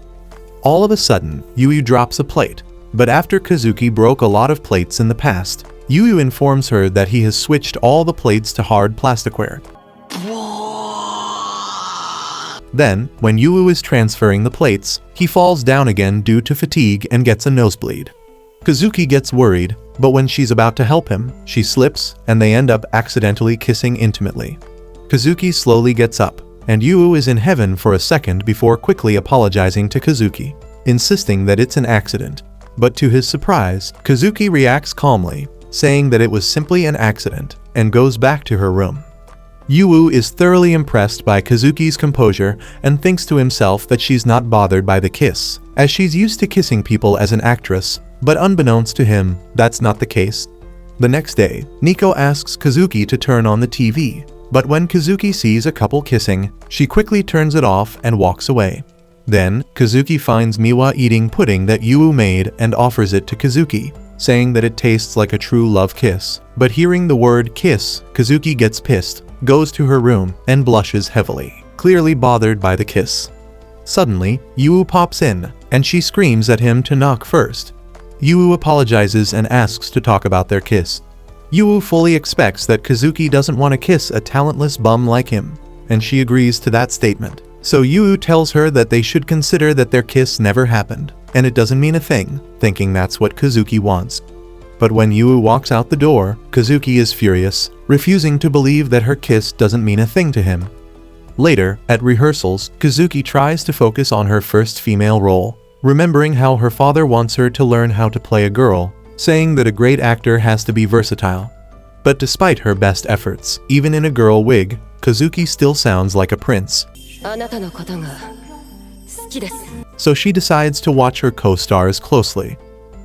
All of a sudden, Yu drops a plate, but after Kazuki broke a lot of plates in the past, Yu informs her that he has switched all the plates to hard plasticware. Then, when Yu is transferring the plates, he falls down again due to fatigue and gets a nosebleed. Kazuki gets worried, but when she's about to help him, she slips and they end up accidentally kissing intimately. Kazuki slowly gets up, and Yu is in heaven for a second before quickly apologizing to Kazuki, insisting that it's an accident. But to his surprise, Kazuki reacts calmly, saying that it was simply an accident, and goes back to her room. Yu is thoroughly impressed by Kazuki's composure and thinks to himself that she's not bothered by the kiss, as she's used to kissing people as an actress, but unbeknownst to him, that's not the case. The next day, Nico asks Kazuki to turn on the TV, but when Kazuki sees a couple kissing, she quickly turns it off and walks away. Then, Kazuki finds Miwa eating pudding that Yu made and offers it to Kazuki, saying that it tastes like a true love kiss. But hearing the word kiss, Kazuki gets pissed, goes to her room, and blushes heavily, clearly bothered by the kiss. Suddenly, Yu pops in, and she screams at him to knock first. Yu apologizes and asks to talk about their kiss. Yu fully expects that Kazuki doesn't want to kiss a talentless bum like him, and she agrees to that statement. So Yu tells her that they should consider that their kiss never happened, and it doesn't mean a thing, thinking that's what Kazuki wants. But when Yu walks out the door, Kazuki is furious, refusing to believe that her kiss doesn't mean a thing to him. Later, at rehearsals, Kazuki tries to focus on her first female role, remembering how her father wants her to learn how to play a girl, saying that a great actor has to be versatile. But despite her best efforts, even in a girl wig, Kazuki still sounds like a prince. So she decides to watch her co-stars closely.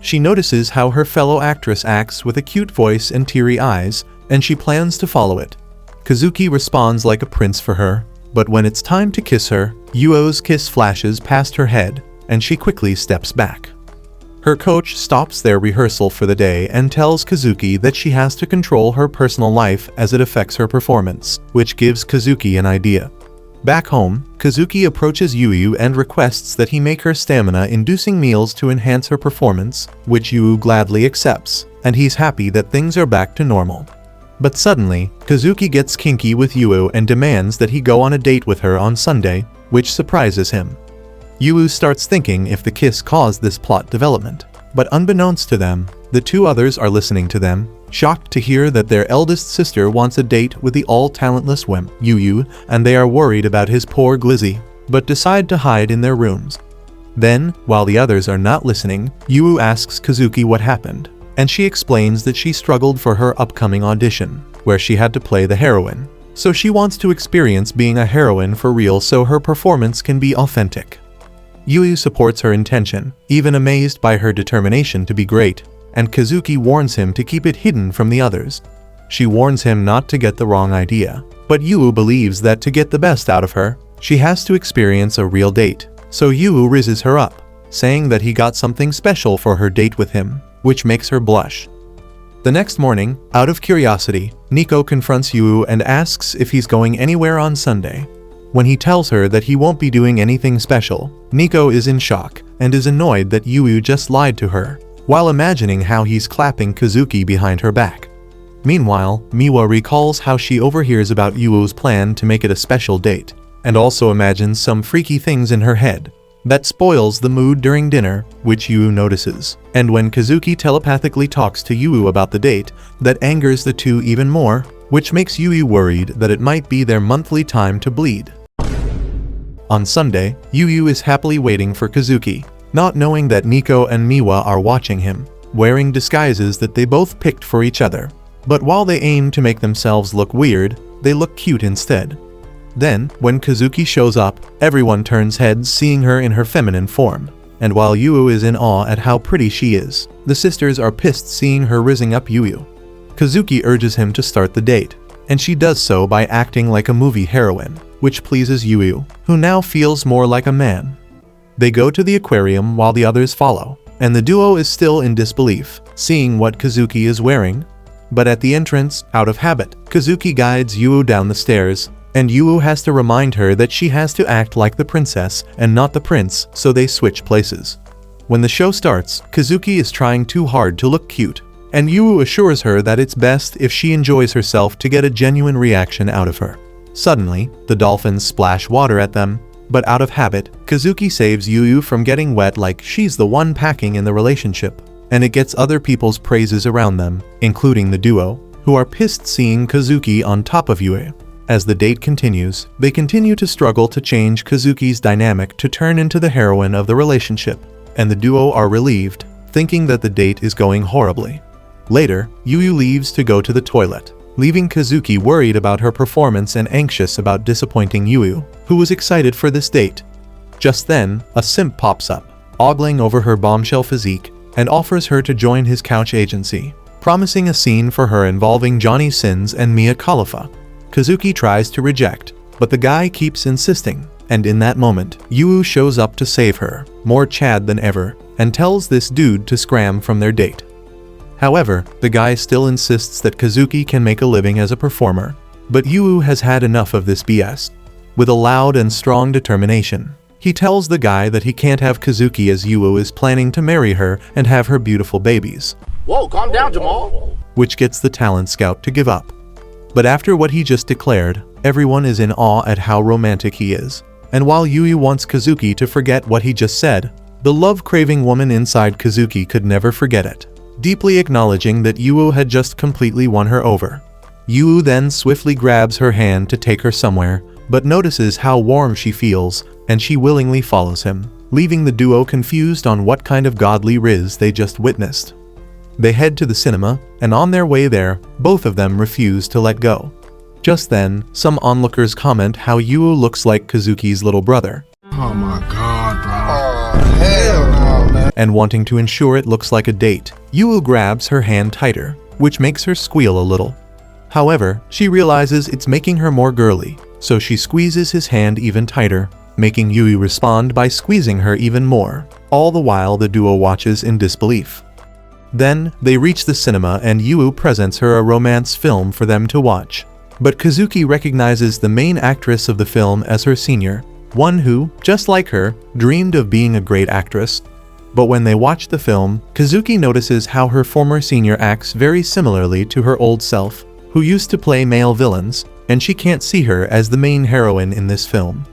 She notices how her fellow actress acts with a cute voice and teary eyes, and she plans to follow it. Kazuki responds like a prince for her, but when it's time to kiss her, Yuo's kiss flashes past her head, and she quickly steps back. Her coach stops their rehearsal for the day and tells Kazuki that she has to control her personal life as it affects her performance, which gives Kazuki an idea. Back home, Kazuki approaches Yu and requests that he make her stamina-inducing meals to enhance her performance, which Yu gladly accepts, and he's happy that things are back to normal. But suddenly, Kazuki gets kinky with Yu and demands that he go on a date with her on Sunday, which surprises him. Yu starts thinking if the kiss caused this plot development, but unbeknownst to them, the two others are listening to them, shocked to hear that their eldest sister wants a date with the all-talentless wimp, Yu, and they are worried about his poor glizzy, but decide to hide in their rooms. Then, while the others are not listening, Yu asks Kazuki what happened, and she explains that she struggled for her upcoming audition, where she had to play the heroine. So she wants to experience being a heroine for real so her performance can be authentic. Yu supports her intention, even amazed by her determination to be great, and Kazuki warns him to keep it hidden from the others. She warns him not to get the wrong idea, but Yu believes that to get the best out of her, she has to experience a real date, so Yu rizzes her up, saying that he got something special for her date with him, which makes her blush. The next morning, out of curiosity, Nico confronts Yu and asks if he's going anywhere on Sunday. When he tells her that he won't be doing anything special, Nico is in shock and is annoyed that Yu just lied to her, while imagining how he's clapping Kazuki behind her back. Meanwhile, Miwa recalls how she overhears about Yu's plan to make it a special date, and also imagines some freaky things in her head. That spoils the mood during dinner, which Yu notices. And when Kazuki telepathically talks to Yu about the date, that angers the two even more, which makes Yu worried that it might be their monthly time to bleed. On Sunday, Yu is happily waiting for Kazuki, not knowing that Nico and Miwa are watching him, wearing disguises that they both picked for each other. But while they aim to make themselves look weird, they look cute instead. Then, when Kazuki shows up, everyone turns heads seeing her in her feminine form. And while Yu is in awe at how pretty she is, the sisters are pissed seeing her rizzing up Yu. Kazuki urges him to start the date, and she does so by acting like a movie heroine, which pleases Yu, who now feels more like a man. They go to the aquarium while the others follow, and the duo is still in disbelief, seeing what Kazuki is wearing. But at the entrance, out of habit, Kazuki guides Yu down the stairs, and Yu has to remind her that she has to act like the princess and not the prince, so they switch places. When the show starts, Kazuki is trying too hard to look cute, and Yu assures her that it's best if she enjoys herself to get a genuine reaction out of her. Suddenly, the dolphins splash water at them, but out of habit, Kazuki saves Yu from getting wet like she's the one packing in the relationship, and it gets other people's praises around them, including the duo, who are pissed seeing Kazuki on top of Yu. As the date continues, they continue to struggle to change Kazuki's dynamic to turn into the heroine of the relationship, and the duo are relieved, thinking that the date is going horribly. Later, Yu leaves to go to the toilet, leaving Kazuki worried about her performance and anxious about disappointing Yu, who was excited for this date. Just then, a simp pops up, ogling over her bombshell physique, and offers her to join his couch agency, promising a scene for her involving Johnny Sins and Mia Khalifa. Kazuki tries to reject, but the guy keeps insisting, and in that moment, Yu shows up to save her, more Chad than ever, and tells this dude to scram from their date. However, the guy still insists that Kazuki can make a living as a performer, but Yu has had enough of this BS. With a loud and strong determination, he tells the guy that he can't have Kazuki as Yu is planning to marry her and have her beautiful babies. Whoa, calm down, Jamal. Which gets the talent scout to give up. But after what he just declared, everyone is in awe at how romantic he is. And while Yu wants Kazuki to forget what he just said, the love-craving woman inside Kazuki could never forget it, deeply acknowledging that Yu had just completely won her over. Yu then swiftly grabs her hand to take her somewhere, but notices how warm she feels, and she willingly follows him, leaving the duo confused on what kind of godly riz they just witnessed. They head to the cinema, and on their way there, both of them refuse to let go. Just then, some onlookers comment how Yu looks like Kazuki's little brother. Oh my god, bro. Oh, hell no, man. And wanting to ensure it looks like a date, Yu grabs her hand tighter, which makes her squeal a little. However, she realizes it's making her more girly, so she squeezes his hand even tighter, making Yu respond by squeezing her even more, all the while the duo watches in disbelief. Then, they reach the cinema and Yu presents her a romance film for them to watch. But Kazuki recognizes the main actress of the film as her senior, one who, just like her, dreamed of being a great actress. But when they watch the film, Kazuki notices how her former senior acts very similarly to her old self, who used to play male villains, and she can't see her as the main heroine in this film.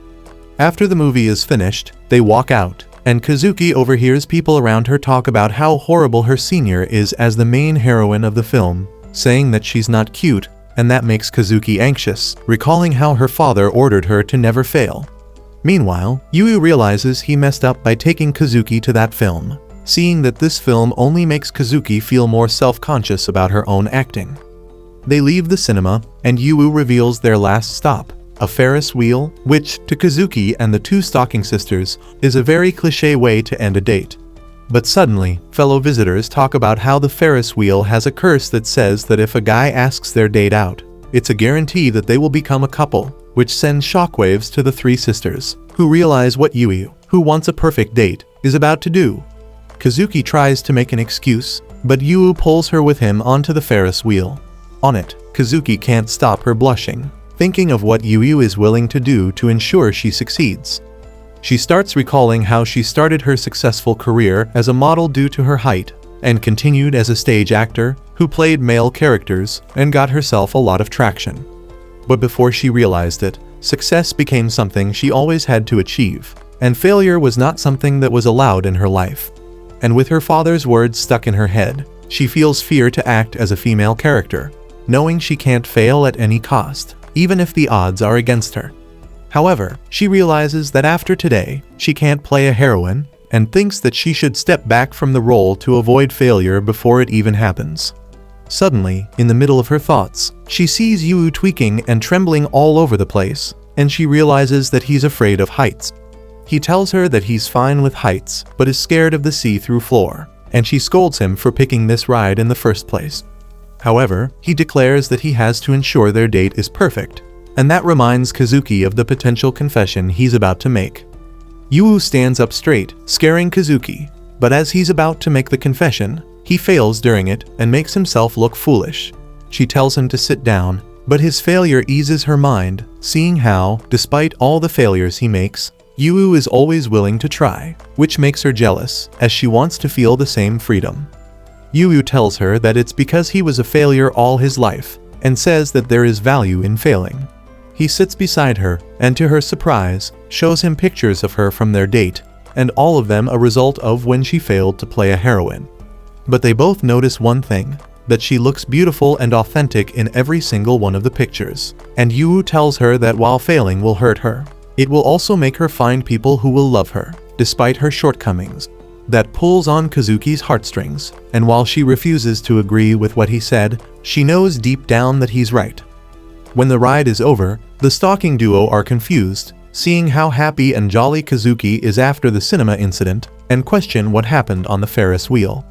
After the movie is finished, they walk out, and Kazuki overhears people around her talk about how horrible her senior is as the main heroine of the film, saying that she's not cute, and that makes Kazuki anxious, recalling how her father ordered her to never fail. Meanwhile, Yu realizes he messed up by taking Kazuki to that film, seeing that this film only makes Kazuki feel more self-conscious about her own acting. They leave the cinema, and Yu reveals their last stop, a Ferris wheel, which, to Kazuki and the two stalking sisters, is a very cliché way to end a date. But suddenly, fellow visitors talk about how the Ferris wheel has a curse that says that if a guy asks their date out, it's a guarantee that they will become a couple, which sends shockwaves to the three sisters, who realize what Yu, who wants a perfect date, is about to do. Kazuki tries to make an excuse, but Yu pulls her with him onto the Ferris wheel. On it, Kazuki can't stop her blushing, thinking of what Yu is willing to do to ensure she succeeds. She starts recalling how she started her successful career as a model due to her height, and continued as a stage actor who played male characters and got herself a lot of traction. But before she realized it, success became something she always had to achieve, and failure was not something that was allowed in her life. And with her father's words stuck in her head, she feels fear to act as a female character, knowing she can't fail at any cost, even if the odds are against her. However, she realizes that after today, she can't play a heroine, and thinks that she should step back from the role to avoid failure before it even happens. Suddenly, in the middle of her thoughts, she sees Yu tweaking and trembling all over the place, and she realizes that he's afraid of heights. He tells her that he's fine with heights, but is scared of the see-through floor, and she scolds him for picking this ride in the first place. However, he declares that he has to ensure their date is perfect, and that reminds Kazuki of the potential confession he's about to make. Yu stands up straight, scaring Kazuki, but as he's about to make the confession, he fails during it and makes himself look foolish. She tells him to sit down, but his failure eases her mind, seeing how, despite all the failures he makes, Yu is always willing to try, which makes her jealous, as she wants to feel the same freedom. Yu tells her that it's because he was a failure all his life, and says that there is value in failing. He sits beside her, and to her surprise, shows him pictures of her from their date, and all of them a result of when she failed to play a heroine. But they both notice one thing, that she looks beautiful and authentic in every single one of the pictures, and Yu tells her that while failing will hurt her, it will also make her find people who will love her, despite her shortcomings. That pulls on Kazuki's heartstrings, and while she refuses to agree with what he said, she knows deep down that he's right. When the ride is over, the stalking duo are confused, seeing how happy and jolly Kazuki is after the cinema incident, and question what happened on the Ferris wheel.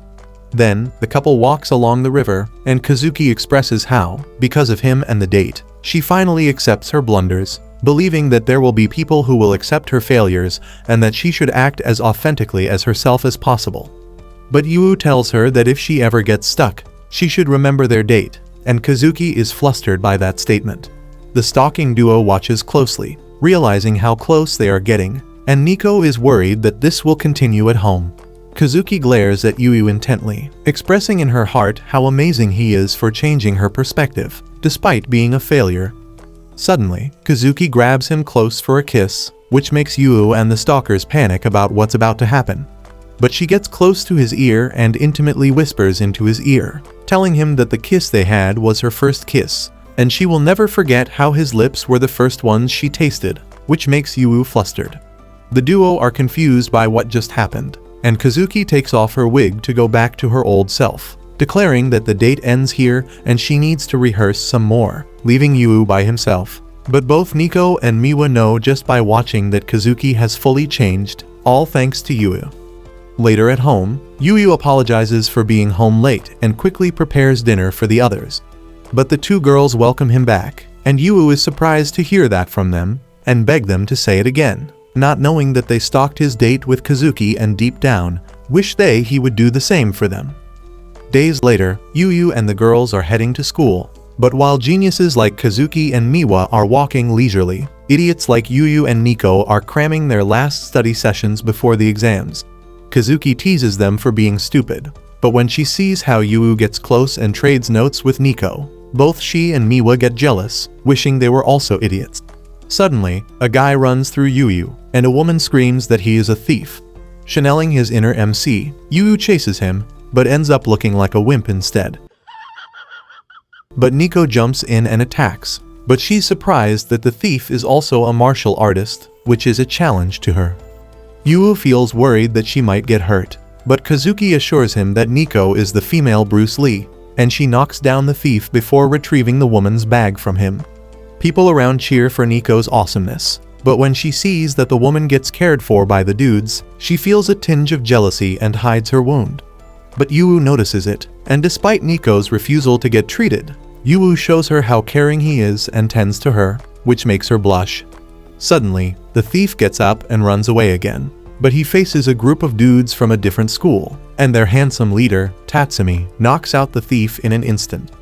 Then, the couple walks along the river, and Kazuki expresses how, because of him and the date, she finally accepts her blunders, believing that there will be people who will accept her failures and that she should act as authentically as herself as possible. But Yu tells her that if she ever gets stuck, she should remember their date, and Kazuki is flustered by that statement. The stalking duo watches closely, realizing how close they are getting, and Nico is worried that this will continue at home. Kazuki glares at Yu intently, expressing in her heart how amazing he is for changing her perspective, despite being a failure. Suddenly, Kazuki grabs him close for a kiss, which makes Yu and the stalkers panic about what's about to happen. But she gets close to his ear and intimately whispers into his ear, telling him that the kiss they had was her first kiss, and she will never forget how his lips were the first ones she tasted, which makes Yu flustered. The duo are confused by what just happened, and Kazuki takes off her wig to go back to her old self, declaring that the date ends here and she needs to rehearse some more, leaving Yu by himself. But both Nico and Miwa know just by watching that Kazuki has fully changed, all thanks to Yu. Later at home, Yu apologizes for being home late and quickly prepares dinner for the others. But the two girls welcome him back, and Yu is surprised to hear that from them, and beg them to say it again, not knowing that they stalked his date with Kazuki and deep down, wish he would do the same for them. Days later, Yu and the girls are heading to school, but while geniuses like Kazuki and Miwa are walking leisurely, idiots like Yu and Nico are cramming their last study sessions before the exams. Kazuki teases them for being stupid, but when she sees how Yu gets close and trades notes with Nico, both she and Miwa get jealous, wishing they were also idiots. Suddenly, a guy runs through Yu, and a woman screams that he is a thief. Channeling his inner MC, Yu chases him, but ends up looking like a wimp instead. But Nico jumps in and attacks, but she's surprised that the thief is also a martial artist, which is a challenge to her. Yu feels worried that she might get hurt, but Kazuki assures him that Nico is the female Bruce Lee, and she knocks down the thief before retrieving the woman's bag from him. People around cheer for Nico's awesomeness, but when she sees that the woman gets cared for by the dudes, she feels a tinge of jealousy and hides her wound. But Yu notices it, and despite Nico's refusal to get treated, Yu shows her how caring he is and tends to her, which makes her blush. Suddenly, the thief gets up and runs away again, but he faces a group of dudes from a different school, and their handsome leader, Tatsumi, knocks out the thief in an instant.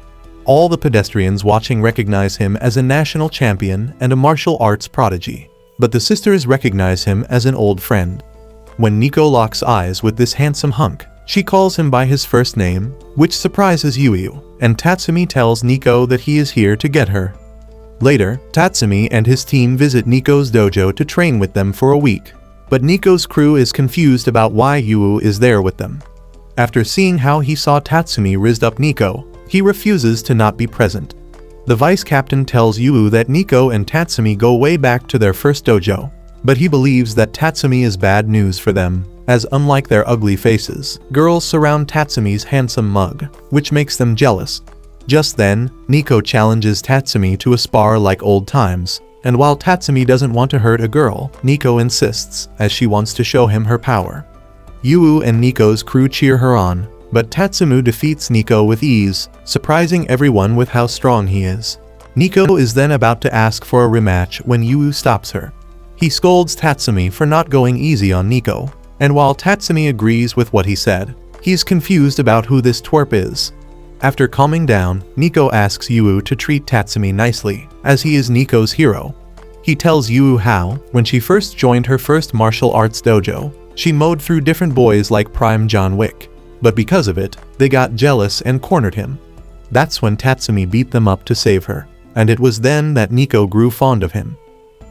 All the pedestrians watching recognize him as a national champion and a martial arts prodigy, but the sisters recognize him as an old friend. When Nico locks eyes with this handsome hunk, she calls him by his first name, which surprises Yu, and Tatsumi tells Nico that he is here to get her. Later, Tatsumi and his team visit Nico's dojo to train with them for a week. but Nico's crew is confused about why Yu is there with them. After seeing how he saw Tatsumi rizzed up Nico, he refuses to not be present. The vice captain tells Yu that Nico and Tatsumi go way back to their first dojo, but he believes that Tatsumi is bad news for them, as unlike their ugly faces, girls surround Tatsumi's handsome mug, which makes them jealous. Just then, Nico challenges Tatsumi to a spar like old times, and while Tatsumi doesn't want to hurt a girl, Nico insists, as she wants to show him her power. Yu and Nico's crew cheer her on, but Tatsumu defeats Nico with ease, surprising everyone with how strong he is. Nico is then about to ask for a rematch when Yu stops her. He scolds Tatsumi for not going easy on Nico, and while Tatsumi agrees with what he said, he's confused about who this twerp is. After calming down, Nico asks Yu to treat Tatsumi nicely, as he is Nico's hero. He tells Yu how, when she first joined her first martial arts dojo, she mowed through different boys like Prime John Wick, but because of it, they got jealous and cornered him. That's when Tatsumi beat them up to save her, and it was then that Nico grew fond of him.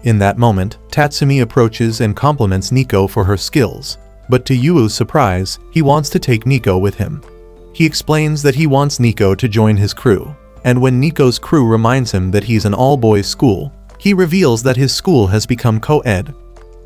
In that moment, Tatsumi approaches and compliments Nico for her skills, but to Yu's surprise, he wants to take Nico with him. He explains that he wants Nico to join his crew, and when Nico's crew reminds him that he's an all-boys school, he reveals that his school has become co-ed.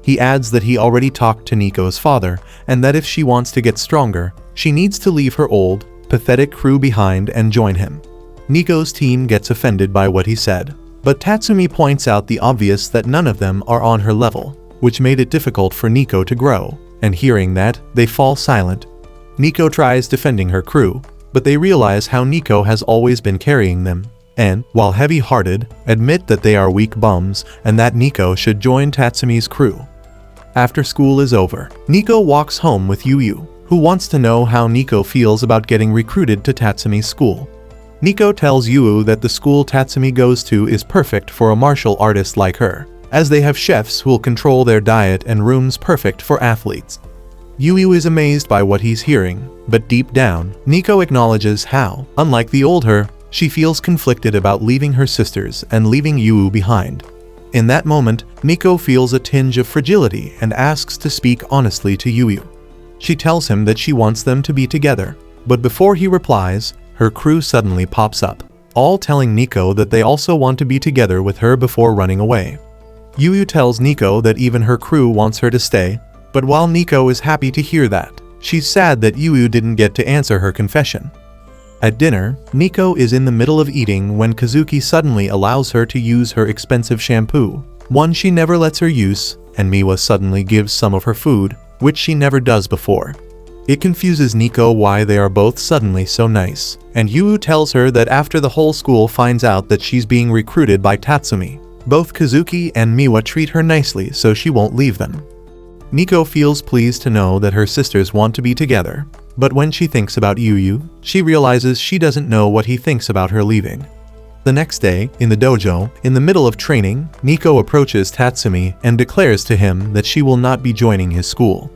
He adds that he already talked to Nico's father, and that if she wants to get stronger, she needs to leave her old, pathetic crew behind and join him. Nico's team gets offended by what he said, but Tatsumi points out the obvious that none of them are on her level, which made it difficult for Nico to grow, and hearing that, they fall silent. Nico tries defending her crew, but they realize how Nico has always been carrying them, and, while heavy-hearted, admit that they are weak bums and that Nico should join Tatsumi's crew. After school is over, Nico walks home with Yu, who wants to know how Nico feels about getting recruited to Tatsumi's school. Nico tells Yu that the school Tatsumi goes to is perfect for a martial artist like her, as they have chefs who'll control their diet and rooms perfect for athletes. Yu is amazed by what he's hearing, but deep down, Nico acknowledges how, unlike the old her, she feels conflicted about leaving her sisters and leaving Yu behind. In that moment, Nico feels a tinge of fragility and asks to speak honestly to Yu. She tells him that she wants them to be together, but before he replies, her crew suddenly pops up, all telling Nico that they also want to be together with her before running away. Yu tells Nico that even her crew wants her to stay, but while Nico is happy to hear that, she's sad that Yu didn't get to answer her confession. At dinner, Nico is in the middle of eating when Kazuki suddenly allows her to use her expensive shampoo, one she never lets her use, and Miwa suddenly gives some of her food, which she never does before. It confuses Nico why they are both suddenly so nice, and Yu tells her that after the whole school finds out that she's being recruited by Tatsumi, both Kazuki and Miwa treat her nicely so she won't leave them. Nico feels pleased to know that her sisters want to be together, but when she thinks about Yu, she realizes she doesn't know what he thinks about her leaving. The next day, in the dojo, in the middle of training, Nico approaches Tatsumi and declares to him that she will not be joining his school.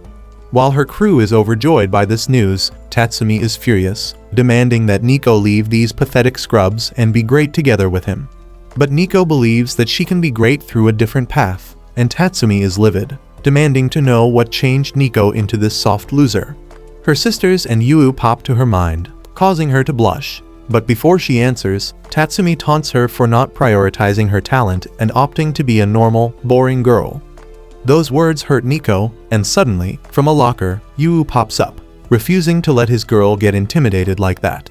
While her crew is overjoyed by this news, Tatsumi is furious, demanding that Nico leave these pathetic scrubs and be great together with him. But Nico believes that she can be great through a different path, and Tatsumi is livid, demanding to know what changed Nico into this soft loser. Her sisters and Yu pop to her mind, causing her to blush, but before she answers, Tatsumi taunts her for not prioritizing her talent and opting to be a normal, boring girl. Those words hurt Nico, and suddenly, from a locker, Yu pops up, refusing to let his girl get intimidated like that.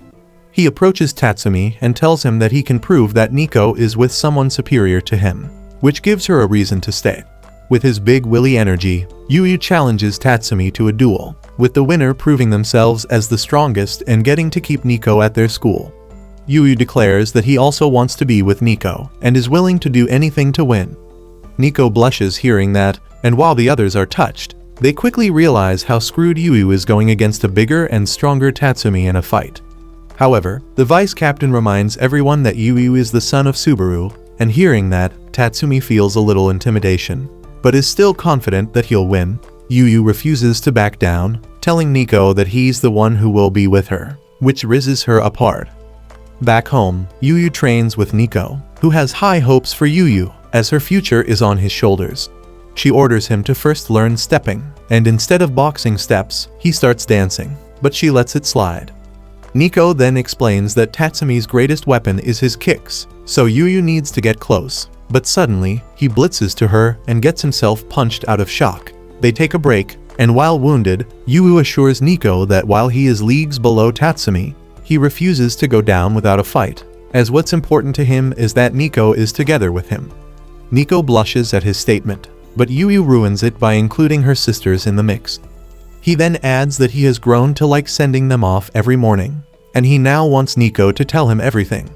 He approaches Tatsumi and tells him that he can prove that Nico is with someone superior to him, which gives her a reason to stay. With his big willy energy, Yu challenges Tatsumi to a duel, with the winner proving themselves as the strongest and getting to keep Nico at their school. Yu declares that he also wants to be with Nico and is willing to do anything to win. Nico blushes hearing that, and while the others are touched, they quickly realize how screwed Yu is going against a bigger and stronger Tatsumi in a fight. However, the vice captain reminds everyone that Yu is the son of Subaru, and hearing that, Tatsumi feels a little intimidation, but is still confident that he'll win. Yu refuses to back down, telling Nico that he's the one who will be with her, which rizzes her apart. Back home, Yu trains with Nico, who has high hopes for Yu, as her future is on his shoulders. she orders him to first learn stepping, and instead of boxing steps, he starts dancing, but she lets it slide. Nico then explains that Tatsumi's greatest weapon is his kicks, so Yu needs to get close. But suddenly, he blitzes to her and gets himself punched out of shock. They take a break, and while wounded, Yu assures Nico that while he is leagues below Tatsumi, he refuses to go down without a fight, as what's important to him is that Nico is together with him. Nico blushes at his statement, but Yu ruins it by including her sisters in the mix. He then adds that he has grown to like sending them off every morning, and he now wants Nico to tell him everything.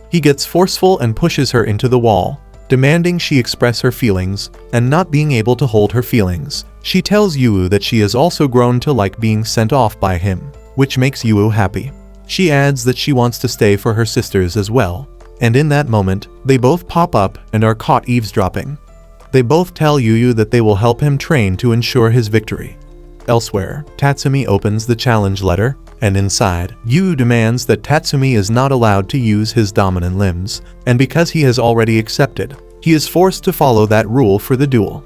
He gets forceful and pushes her into the wall, demanding she express her feelings, and not being able to hold her feelings. She tells Yu that she has also grown to like being sent off by him, which makes Yu happy. She adds that she wants to stay for her sisters as well, and in that moment, they both pop up and are caught eavesdropping. They both tell Yu that they will help him train to ensure his victory. Elsewhere, Tatsumi opens the challenge letter, and inside, Yu demands that Tatsumi is not allowed to use his dominant limbs, and because he has already accepted, he is forced to follow that rule for the duel.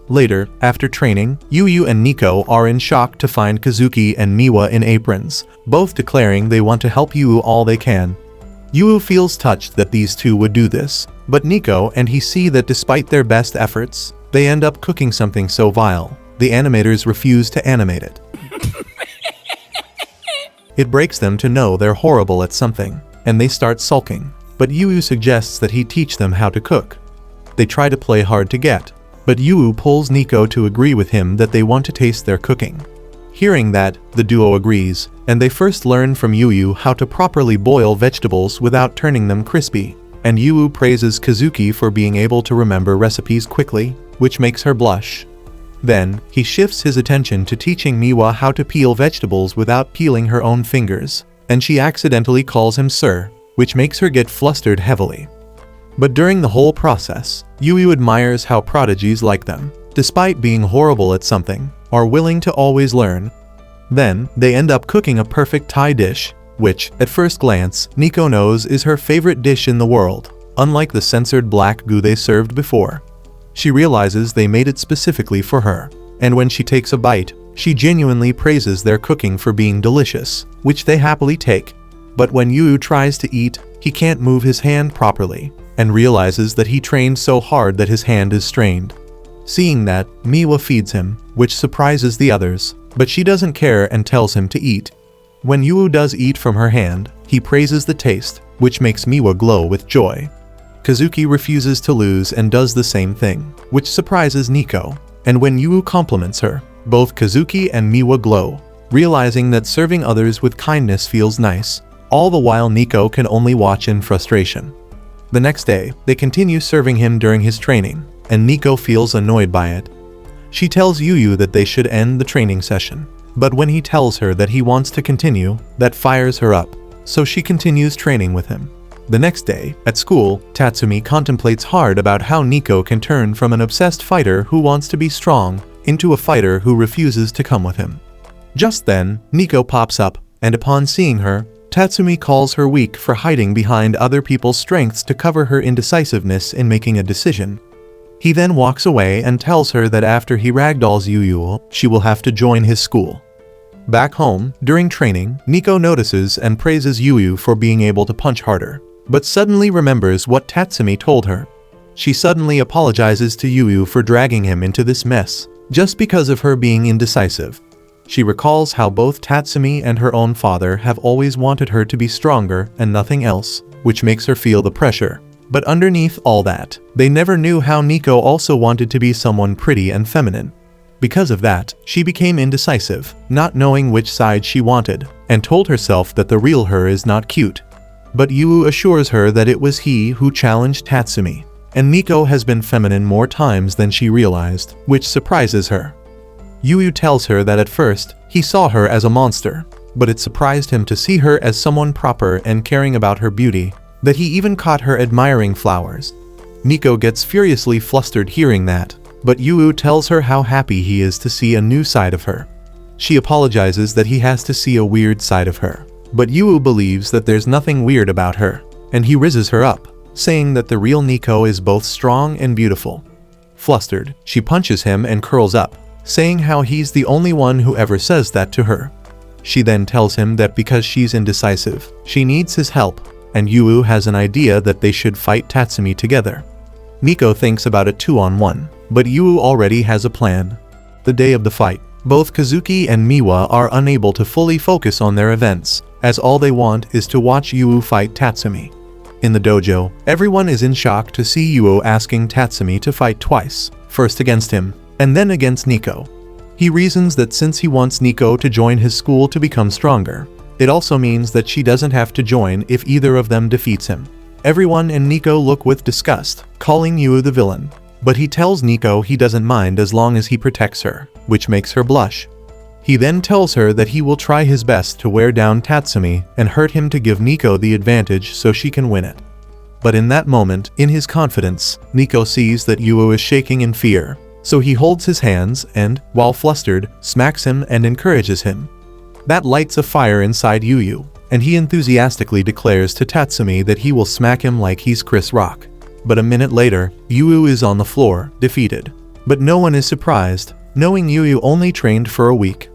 Later, after training, Yu and Nico are in shock to find Kazuki and Miwa in aprons, both declaring they want to help Yu all they can. Yu feels touched that these two would do this, but Nico and he see that despite their best efforts, they end up cooking something so vile, the animators refuse to animate it. It breaks them to know they're horrible at something, and they start sulking, but Yu suggests that he teach them how to cook. They try to play hard to get, but Yu pulls Nico to agree with him that they want to taste their cooking. Hearing that, the duo agrees, and they first learn from Yu how to properly boil vegetables without turning them crispy, and Yu praises Kazuki for being able to remember recipes quickly, which makes her blush. Then, he shifts his attention to teaching Miwa how to peel vegetables without peeling her own fingers, and she accidentally calls him sir, which makes her get flustered heavily. But during the whole process, Yu admires how prodigies like them, despite being horrible at something, are willing to always learn. Then, they end up cooking a perfect Thai dish, which, at first glance, Nico knows is her favorite dish in the world, unlike the censored black goo they served before. She realizes they made it specifically for her, and when she takes a bite, she genuinely praises their cooking for being delicious, which they happily take. But when Yu tries to eat, he can't move his hand properly, and realizes that he trained so hard that his hand is strained. Seeing that, Miwa feeds him, which surprises the others, but she doesn't care and tells him to eat. When Yu does eat from her hand, he praises the taste, which makes Miwa glow with joy. Kazuki refuses to lose and does the same thing, which surprises Nico, and when Yu compliments her, both Kazuki and Miwa glow, realizing that serving others with kindness feels nice, all the while Nico can only watch in frustration. The next day, they continue serving him during his training, and Nico feels annoyed by it. She tells Yu that they should end the training session, but when he tells her that he wants to continue, that fires her up, so she continues training with him. The next day, at school, Tatsumi contemplates hard about how Nico can turn from an obsessed fighter who wants to be strong into a fighter who refuses to come with him. Just then, Nico pops up, and upon seeing her, Tatsumi calls her weak for hiding behind other people's strengths to cover her indecisiveness in making a decision. He then walks away and tells her that after he ragdolls Yu, she will have to join his school. Back home, during training, Nico notices and praises Yu for being able to punch harder, but suddenly remembers what Tatsumi told her. She suddenly apologizes to Yu for dragging him into this mess, just because of her being indecisive. She recalls how both Tatsumi and her own father have always wanted her to be stronger and nothing else, which makes her feel the pressure. But underneath all that, they never knew how Nico also wanted to be someone pretty and feminine. Because of that, she became indecisive, not knowing which side she wanted, and told herself that the real her is not cute. But Yu assures her that it was he who challenged Tatsumi, and Nico has been feminine more times than she realized, which surprises her. Yu tells her that at first, he saw her as a monster, but it surprised him to see her as someone proper and caring about her beauty, that he even caught her admiring flowers. Nico gets furiously flustered hearing that, but Yu tells her how happy he is to see a new side of her. She apologizes that he has to see a weird side of her, but Yu believes that there's nothing weird about her, and he rizzes her up, saying that the real Nico is both strong and beautiful. Flustered, she punches him and curls up, saying how he's the only one who ever says that to her. She then tells him that because she's indecisive, she needs his help, and Yu has an idea that they should fight Tatsumi together. Nico thinks about a 2-on-1, but Yu already has a plan. The day of the fight, both Kazuki and Miwa are unable to fully focus on their events, as all they want is to watch Yu fight Tatsumi. In the dojo, everyone is in shock to see Yu asking Tatsumi to fight twice, first against him, and then against Nico. He reasons that since he wants Nico to join his school to become stronger, it also means that she doesn't have to join if either of them defeats him. Everyone and Nico look with disgust, calling Yu the villain. But he tells Nico he doesn't mind as long as he protects her, which makes her blush. He then tells her that he will try his best to wear down Tatsumi and hurt him to give Nico the advantage so she can win it. But in that moment, in his confidence, Nico sees that Yu is shaking in fear. So he holds his hands and, while flustered, smacks him and encourages him. That lights a fire inside Yu, and he enthusiastically declares to Tatsumi that he will smack him like he's Chris Rock. But a minute later, Yu is on the floor, defeated. But no one is surprised, knowing Yu only trained for a week.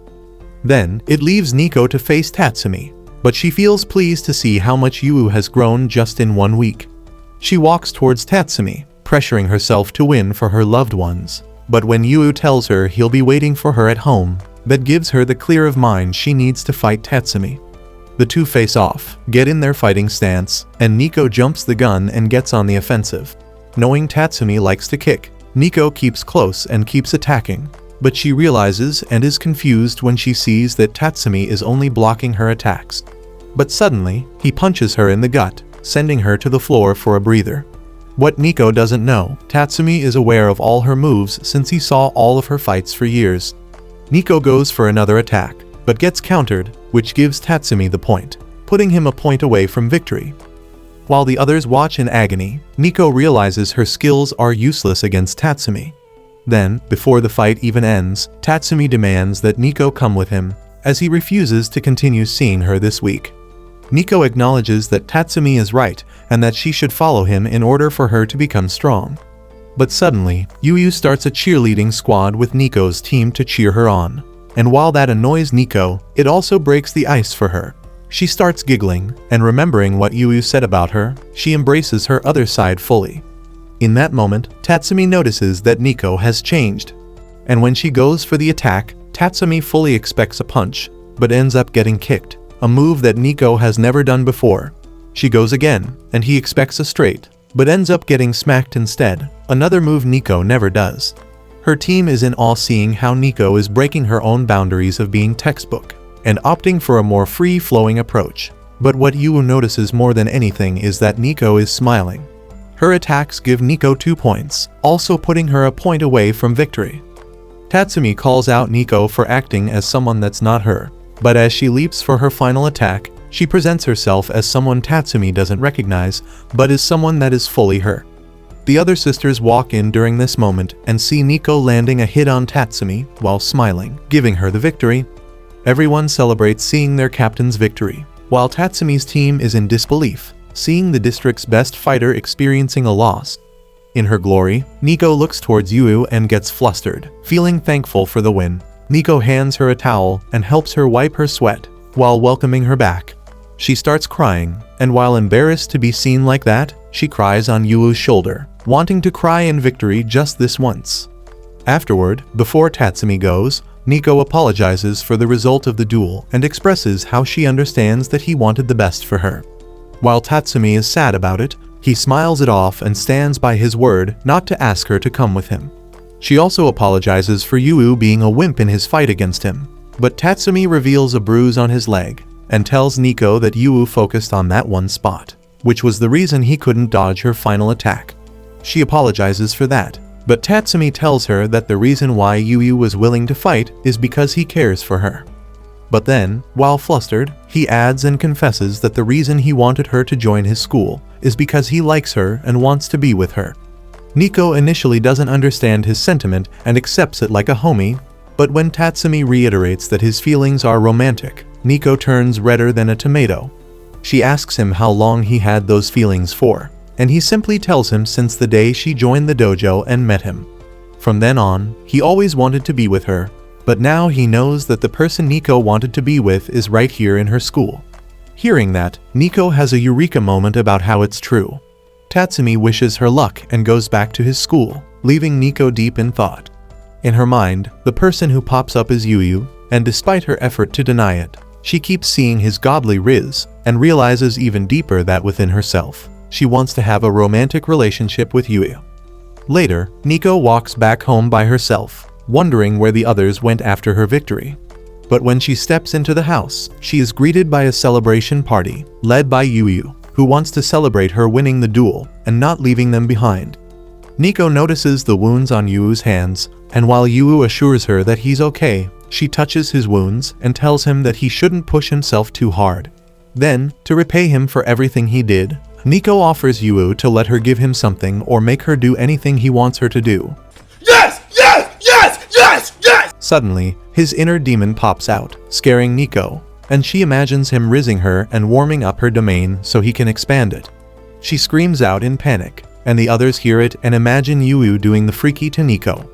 Then, it leaves Nico to face Tatsumi, but she feels pleased to see how much Yu has grown just in 1 week. She walks towards Tatsumi, pressuring herself to win for her loved ones. But when Yu tells her he'll be waiting for her at home, that gives her the clear of mind she needs to fight Tatsumi. The two face off, get in their fighting stance, and Nico jumps the gun and gets on the offensive. Knowing Tatsumi likes to kick, Nico keeps close and keeps attacking, but she realizes and is confused when she sees that Tatsumi is only blocking her attacks. But suddenly, he punches her in the gut, sending her to the floor for a breather. What Nico doesn't know, Tatsumi is aware of all her moves since he saw all of her fights for years. Nico goes for another attack, but gets countered, which gives Tatsumi the point, putting him a point away from victory. While the others watch in agony, Nico realizes her skills are useless against Tatsumi. Then, before the fight even ends, Tatsumi demands that Nico come with him, as he refuses to continue seeing her this week. Nico acknowledges that Tatsumi is right and that she should follow him in order for her to become strong. But suddenly, Yu starts a cheerleading squad with Nico's team to cheer her on. And while that annoys Nico, it also breaks the ice for her. She starts giggling, and remembering what Yu said about her, she embraces her other side fully. In that moment, Tatsumi notices that Nico has changed. And when she goes for the attack, Tatsumi fully expects a punch, but ends up getting kicked, a move that Nico has never done before. She goes again, and he expects a straight, but ends up getting smacked instead, another move Nico never does. Her team is in awe seeing how Nico is breaking her own boundaries of being textbook, and opting for a more free-flowing approach. But what Yu notices more than anything is that Nico is smiling. Her attacks give Nico 2 points, also putting her a point away from victory. Tatsumi calls out Nico for acting as someone that's not her, but as she leaps for her final attack, she presents herself as someone Tatsumi doesn't recognize, but is someone that is fully her. The other sisters walk in during this moment and see Nico landing a hit on Tatsumi while smiling, giving her the victory. Everyone celebrates seeing their captain's victory, while Tatsumi's team is in disbelief, seeing the district's best fighter experiencing a loss. In her glory, Nico looks towards Yu and gets flustered, feeling thankful for the win. Nico hands her a towel and helps her wipe her sweat, while welcoming her back. She starts crying, and while embarrassed to be seen like that, she cries on Yu's shoulder, wanting to cry in victory just this once. Afterward, before Tatsumi goes, Nico apologizes for the result of the duel and expresses how she understands that he wanted the best for her. While Tatsumi is sad about it, he smiles it off and stands by his word not to ask her to come with him. She also apologizes for Yu being a wimp in his fight against him, but Tatsumi reveals a bruise on his leg and tells Nico that Yu focused on that one spot, which was the reason he couldn't dodge her final attack. She apologizes for that, but Tatsumi tells her that the reason why Yu was willing to fight is because he cares for her. But then, while flustered, he adds and confesses that the reason he wanted her to join his school is because he likes her and wants to be with her. Nico initially doesn't understand his sentiment and accepts it like a homie, but when Tatsumi reiterates that his feelings are romantic, Nico turns redder than a tomato. She asks him how long he had those feelings for, and he simply tells him since the day she joined the dojo and met him. From then on, he always wanted to be with her, but now he knows that the person Nico wanted to be with is right here in her school. Hearing that, Nico has a eureka moment about how it's true. Tatsumi wishes her luck and goes back to his school, leaving Nico deep in thought. In her mind, the person who pops up is Yuyu, and despite her effort to deny it, she keeps seeing his godly riz, and realizes even deeper that within herself, she wants to have a romantic relationship with Yuyu. Later, Nico walks back home by herself, wondering where the others went after her victory. But when she steps into the house, she is greeted by a celebration party, led by Yuyu, who wants to celebrate her winning the duel and not leaving them behind. Nico notices the wounds on Yuyu's hands, and while Yuyu assures her that he's okay, she touches his wounds and tells him that he shouldn't push himself too hard. Then, to repay him for everything he did, Nico offers Yuyu to let her give him something or make her do anything he wants her to do. Yes! Yes! Yes! Yes! Yes! Suddenly, his inner demon pops out, scaring Nico, and she imagines him rizzing her and warming up her domain so he can expand it. She screams out in panic, and the others hear it and imagine Yuyu doing the freaky to Nico.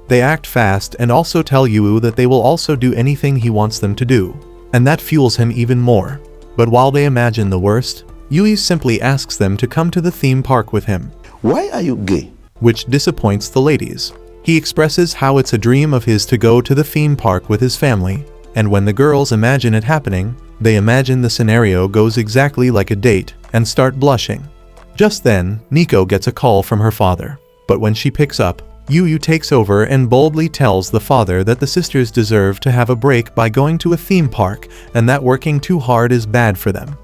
They act fast and also tell Yuyu that they will also do anything he wants them to do, and that fuels him even more. But while they imagine the worst, Yuyu simply asks them to come to the theme park with him. Why are you gay? Which disappoints the ladies. He expresses how it's a dream of his to go to the theme park with his family, and when the girls imagine it happening, they imagine the scenario goes exactly like a date and start blushing. Just then, Nico gets a call from her father, but when she picks up, Yuyu takes over and boldly tells the father that the sisters deserve to have a break by going to a theme park and that working too hard is bad for them.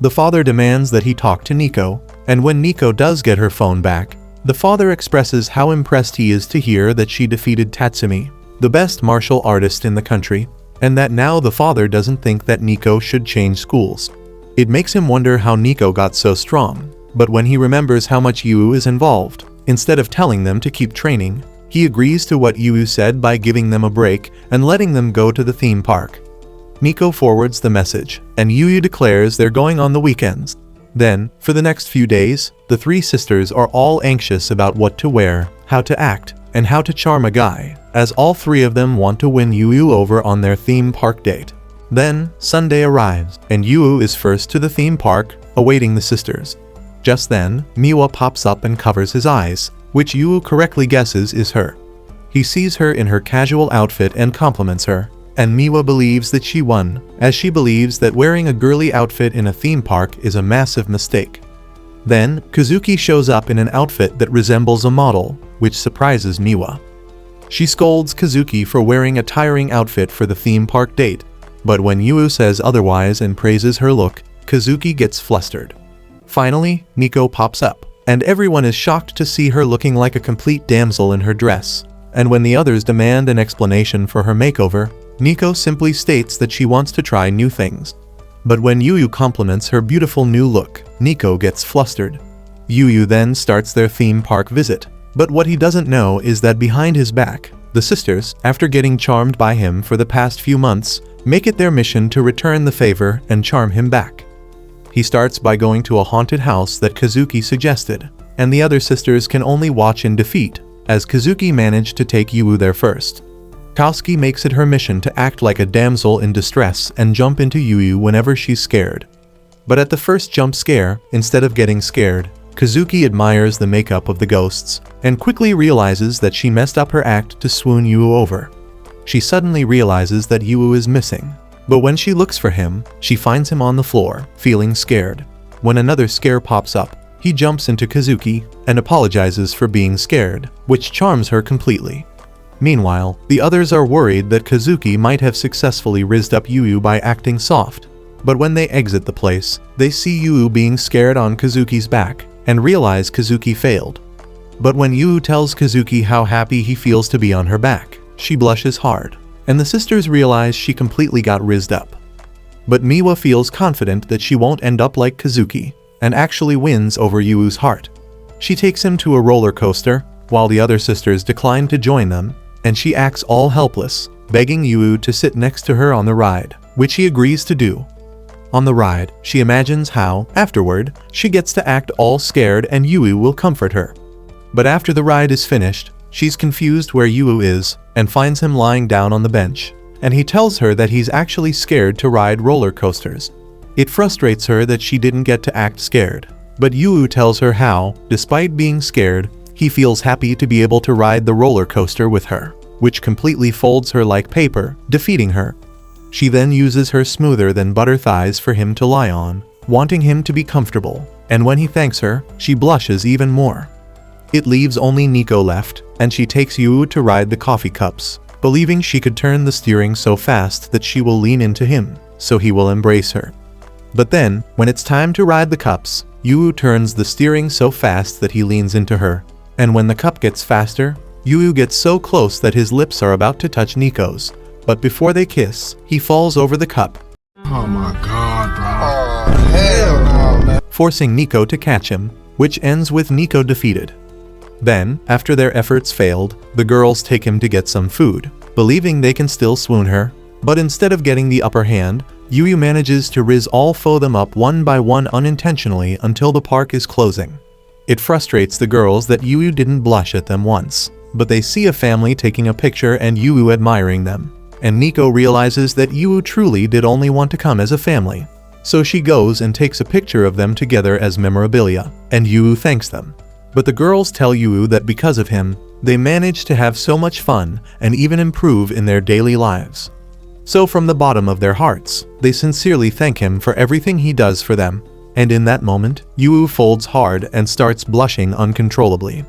The father demands that he talk to Nico, and when Nico does get her phone back, the father expresses how impressed he is to hear that she defeated Tatsumi, the best martial artist in the country, and that now the father doesn't think that Nico should change schools. It makes him wonder how Nico got so strong, but when he remembers how much Yuyu is involved, instead of telling them to keep training, he agrees to what Yuyu said by giving them a break and letting them go to the theme park. Nico forwards the message, and Yuyu declares they're going on the weekends. Then, for the next few days, the three sisters are all anxious about what to wear, how to act, and how to charm a guy, as all three of them want to win Yuyu over on their theme park date. Then, Sunday arrives, and Yuyu is first to the theme park, awaiting the sisters. Just then, Miwa pops up and covers his eyes, which Yuyu correctly guesses is her. He sees her in her casual outfit and compliments her, and Miwa believes that she won, as she believes that wearing a girly outfit in a theme park is a massive mistake. Then, Kazuki shows up in an outfit that resembles a model, which surprises Miwa. She scolds Kazuki for wearing a tiring outfit for the theme park date, but when Yuyu says otherwise and praises her look, Kazuki gets flustered. Finally, Nico pops up, and everyone is shocked to see her looking like a complete damsel in her dress. And when the others demand an explanation for her makeover, Nico simply states that she wants to try new things. But when Yuyu compliments her beautiful new look, Nico gets flustered. Yuyu then starts their theme park visit, but what he doesn't know is that behind his back, the sisters, after getting charmed by him for the past few months, make it their mission to return the favor and charm him back. He starts by going to a haunted house that Kazuki suggested, and the other sisters can only watch in defeat, as Kazuki managed to take Yuyu there first. Kosuke makes it her mission to act like a damsel in distress and jump into Yuyu whenever she's scared. But at the first jump scare, instead of getting scared, Kazuki admires the makeup of the ghosts, and quickly realizes that she messed up her act to swoon Yuyu over. She suddenly realizes that Yuyu is missing. But when she looks for him, she finds him on the floor, feeling scared. When another scare pops up, he jumps into Kazuki and apologizes for being scared, which charms her completely. Meanwhile, the others are worried that Kazuki might have successfully rizzed up Yuyu by acting soft. But when they exit the place, they see Yuyu being scared on Kazuki's back and realize Kazuki failed. But when Yuyu tells Kazuki how happy he feels to be on her back, she blushes hard, and the sisters realize she completely got rizzed up. But Miwa feels confident that she won't end up like Kazuki, and actually wins over Yuyu's heart. She takes him to a roller coaster, while the other sisters decline to join them, and she acts all helpless, begging Yuyu to sit next to her on the ride, which he agrees to do. On the ride, she imagines how, afterward, she gets to act all scared and Yuyu will comfort her. But after the ride is finished, She's confused where Yu is and finds him lying down on the bench, and he tells her that he's actually scared to ride roller coasters. It frustrates her that she didn't get to act scared, but Yu tells her how, despite being scared, he feels happy to be able to ride the roller coaster with her, which completely folds her like paper, defeating her. She then uses her smoother than butter thighs for him to lie on, wanting him to be comfortable, and when he thanks her, she blushes even more. It leaves only Nico left, and she takes Yu to ride the coffee cups, believing she could turn the steering so fast that she will lean into him, so he will embrace her. But then, when it's time to ride the cups, Yu turns the steering so fast that he leans into her, and when the cup gets faster, Yu gets so close that his lips are about to touch Nico's, but before they kiss, he falls over the cup. Oh my God, bro. Oh, hell no, man. Forcing Nico to catch him, which ends with Nico defeated. Then, after their efforts failed, the girls take him to get some food, believing they can still swoon her, but instead of getting the upper hand, Yu manages to riz all four of them up one by one unintentionally until the park is closing. It frustrates the girls that Yu didn't blush at them once, but they see a family taking a picture and Yu admiring them, and Nico realizes that Yu truly did only want to come as a family. So she goes and takes a picture of them together as memorabilia, and Yu thanks them. But the girls tell Yu that because of him, they managed to have so much fun and even improve in their daily lives. So from the bottom of their hearts, they sincerely thank him for everything he does for them, and in that moment, Yu folds hard and starts blushing uncontrollably.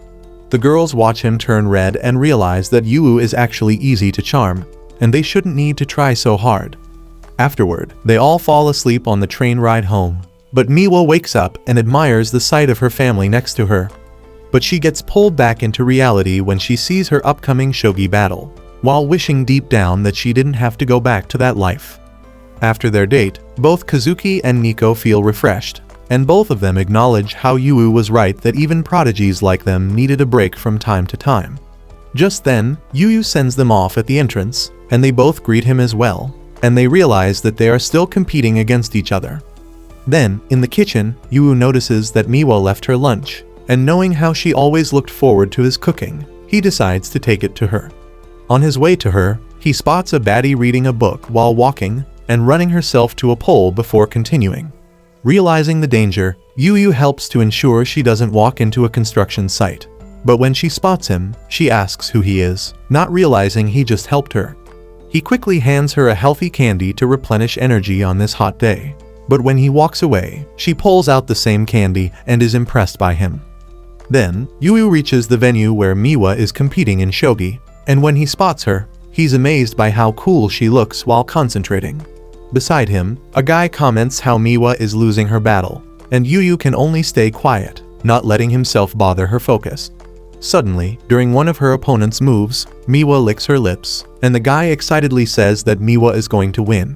The girls watch him turn red and realize that Yu is actually easy to charm, and they shouldn't need to try so hard. Afterward, they all fall asleep on the train ride home, but Miwa wakes up and admires the sight of her family next to her. But she gets pulled back into reality when she sees her upcoming shogi battle, while wishing deep down that she didn't have to go back to that life. After their date, both Kazuki and Nico feel refreshed, and both of them acknowledge how Yu was right that even prodigies like them needed a break from time to time. Just then, Yu sends them off at the entrance, and they both greet him as well, and they realize that they are still competing against each other. Then, in the kitchen, Yu notices that Miwa left her lunch, and knowing how she always looked forward to his cooking, he decides to take it to her. On his way to her, he spots a baddie reading a book while walking and running herself to a pole before continuing. Realizing the danger, Yu helps to ensure she doesn't walk into a construction site. But when she spots him, she asks who he is, not realizing he just helped her. He quickly hands her a healthy candy to replenish energy on this hot day. But when he walks away, she pulls out the same candy and is impressed by him. Then, Yu reaches the venue where Miwa is competing in shogi, and when he spots her, he's amazed by how cool she looks while concentrating. Beside him, a guy comments how Miwa is losing her battle, and Yu can only stay quiet, not letting himself bother her focus. Suddenly, during one of her opponent's moves, Miwa licks her lips, and the guy excitedly says that Miwa is going to win.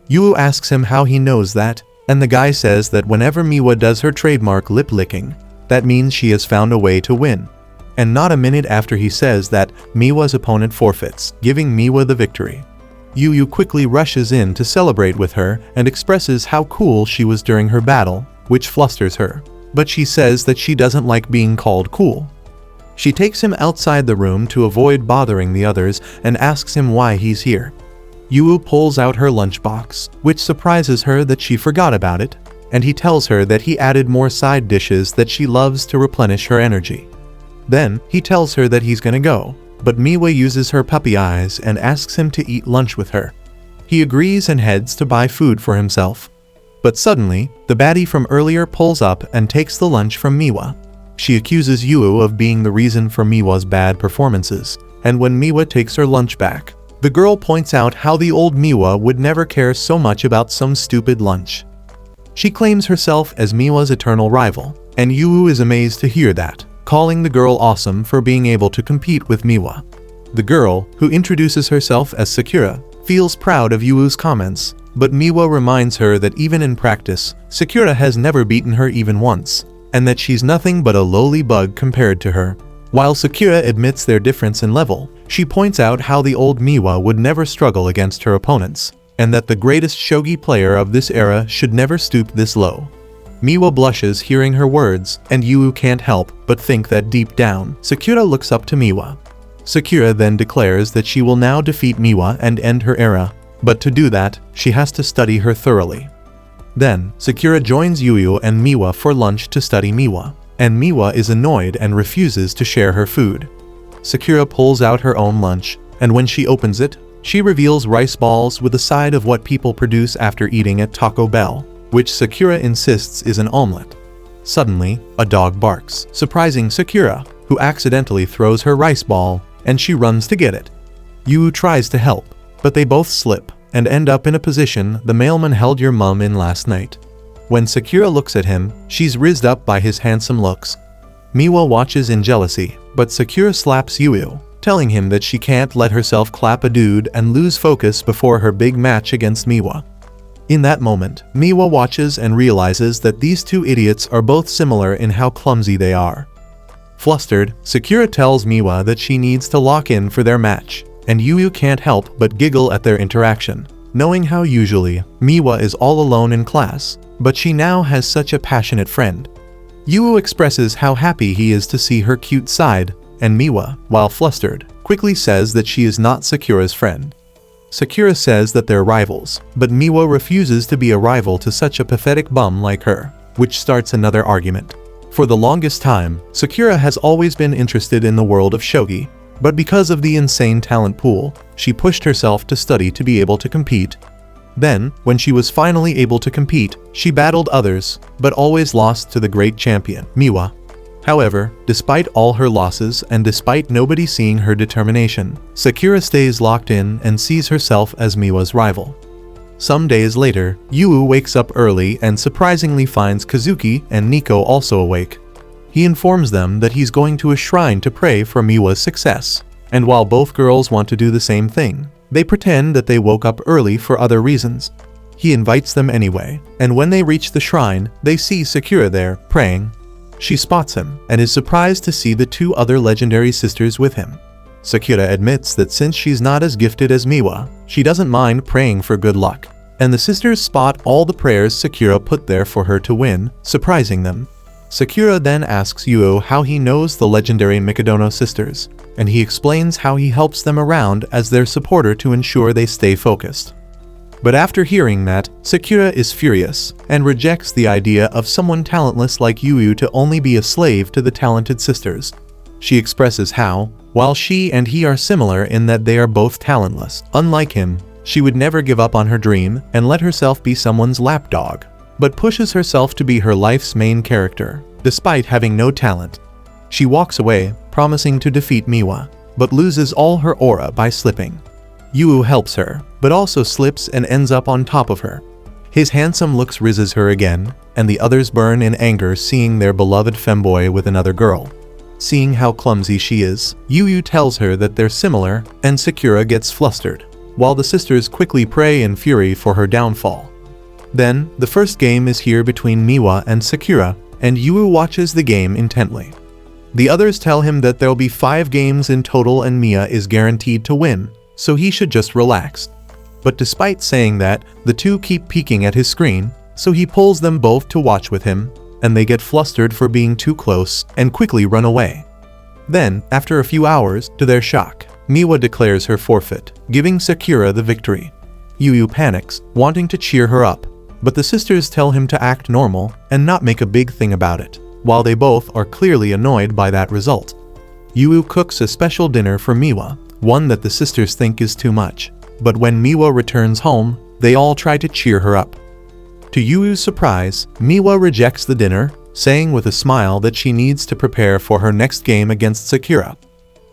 Yu asks him how he knows that, and the guy says that whenever Miwa does her trademark lip licking, that means she has found a way to win. And not a minute after he says that, Miwa's opponent forfeits, giving Miwa the victory. Yu quickly rushes in to celebrate with her and expresses how cool she was during her battle, which flusters her. But she says that she doesn't like being called cool. She takes him outside the room to avoid bothering the others and asks him why he's here. Yu pulls out her lunchbox, which surprises her that she forgot about it, and he tells her that he added more side dishes that she loves to replenish her energy. Then, he tells her that he's gonna go, but Miwa uses her puppy eyes and asks him to eat lunch with her. He agrees and heads to buy food for himself. But suddenly, the baddie from earlier pulls up and takes the lunch from Miwa. She accuses Yu of being the reason for Miwa's bad performances, and when Miwa takes her lunch back, the girl points out how the old Miwa would never care so much about some stupid lunch. She claims herself as Miwa's eternal rival, and Yu is amazed to hear that, calling the girl awesome for being able to compete with Miwa. The girl, who introduces herself as Sakura, feels proud of Yu's comments, but Miwa reminds her that even in practice, Sakura has never beaten her even once, and that she's nothing but a lowly bug compared to her. While Sakura admits their difference in level, she points out how the old Miwa would never struggle against her opponents, and that the greatest shogi player of this era should never stoop this low. Miwa blushes hearing her words, and Yu can't help but think that deep down, Sakura looks up to Miwa. Sakura then declares that she will now defeat Miwa and end her era, but to do that, she has to study her thoroughly. Then, Sakura joins Yu and Miwa for lunch to study Miwa, and Miwa is annoyed and refuses to share her food. Sakura pulls out her own lunch, and when she opens it, she reveals rice balls with a side of what people produce after eating at Taco Bell, which Sakura insists is an omelet. Suddenly, a dog barks, surprising Sakura, who accidentally throws her rice ball, and she runs to get it. Yu tries to help, but they both slip and end up in a position the mailman held your mum in last night. When Sakura looks at him, she's rizzed up by his handsome looks. Miwa watches in jealousy, but Sakura slaps Yu, telling him that she can't let herself clap a dude and lose focus before her big match against Miwa. In that moment, Miwa watches and realizes that these two idiots are both similar in how clumsy they are. Flustered, Sakura tells Miwa that she needs to lock in for their match, and Yu can't help but giggle at their interaction, knowing how usually Miwa is all alone in class, but she now has such a passionate friend. Yu expresses how happy he is to see her cute side, and Miwa, while flustered, quickly says that she is not Sakura's friend. Sakura says that they're rivals, but Miwa refuses to be a rival to such a pathetic bum like her, which starts another argument. For the longest time, Sakura has always been interested in the world of shogi, but because of the insane talent pool, she pushed herself to study to be able to compete. Then, when she was finally able to compete, she battled others, but always lost to the great champion, Miwa. However, despite all her losses and despite nobody seeing her determination, Sakura stays locked in and sees herself as Miwa's rival. Some days later, Yu wakes up early and surprisingly finds Kazuki and Nico also awake. He informs them that he's going to a shrine to pray for Miwa's success, and while both girls want to do the same thing, they pretend that they woke up early for other reasons. He invites them anyway, and when they reach the shrine, they see Sakura there, praying. She spots him, and is surprised to see the two other legendary sisters with him. Sakura admits that since she's not as gifted as Miwa, she doesn't mind praying for good luck, and the sisters spot all the prayers Sakura put there for her to win, surprising them. Sakura then asks Yu how he knows the legendary Mikadono sisters, and he explains how he helps them around as their supporter to ensure they stay focused. But after hearing that, Sakura is furious and rejects the idea of someone talentless like Yu to only be a slave to the talented sisters. She expresses how, while she and he are similar in that they are both talentless, unlike him, she would never give up on her dream and let herself be someone's lapdog, but pushes herself to be her life's main character, despite having no talent. She walks away, promising to defeat Miwa, but loses all her aura by slipping. Yu helps her, but also slips and ends up on top of her. His handsome looks rizzes her again, and the others burn in anger seeing their beloved femboy with another girl. Seeing how clumsy she is, Yu tells her that they're similar, and Sakura gets flustered, while the sisters quickly pray in fury for her downfall. Then, the first game is here between Miwa and Sakura, and Yu watches the game intently. The others tell him that there'll be 5 games in total and Miwa is guaranteed to win, so he should just relax. But despite saying that, the two keep peeking at his screen, so he pulls them both to watch with him, and they get flustered for being too close and quickly run away. Then, after a few hours, to their shock, Miwa declares her forfeit, giving Sakura the victory. Yu panics, wanting to cheer her up, but the sisters tell him to act normal and not make a big thing about it, while they both are clearly annoyed by that result. Yu cooks a special dinner for Miwa, one that the sisters think is too much, but when Miwa returns home, they all try to cheer her up. To Yu's surprise, Miwa rejects the dinner, saying with a smile that she needs to prepare for her next game against Sakura.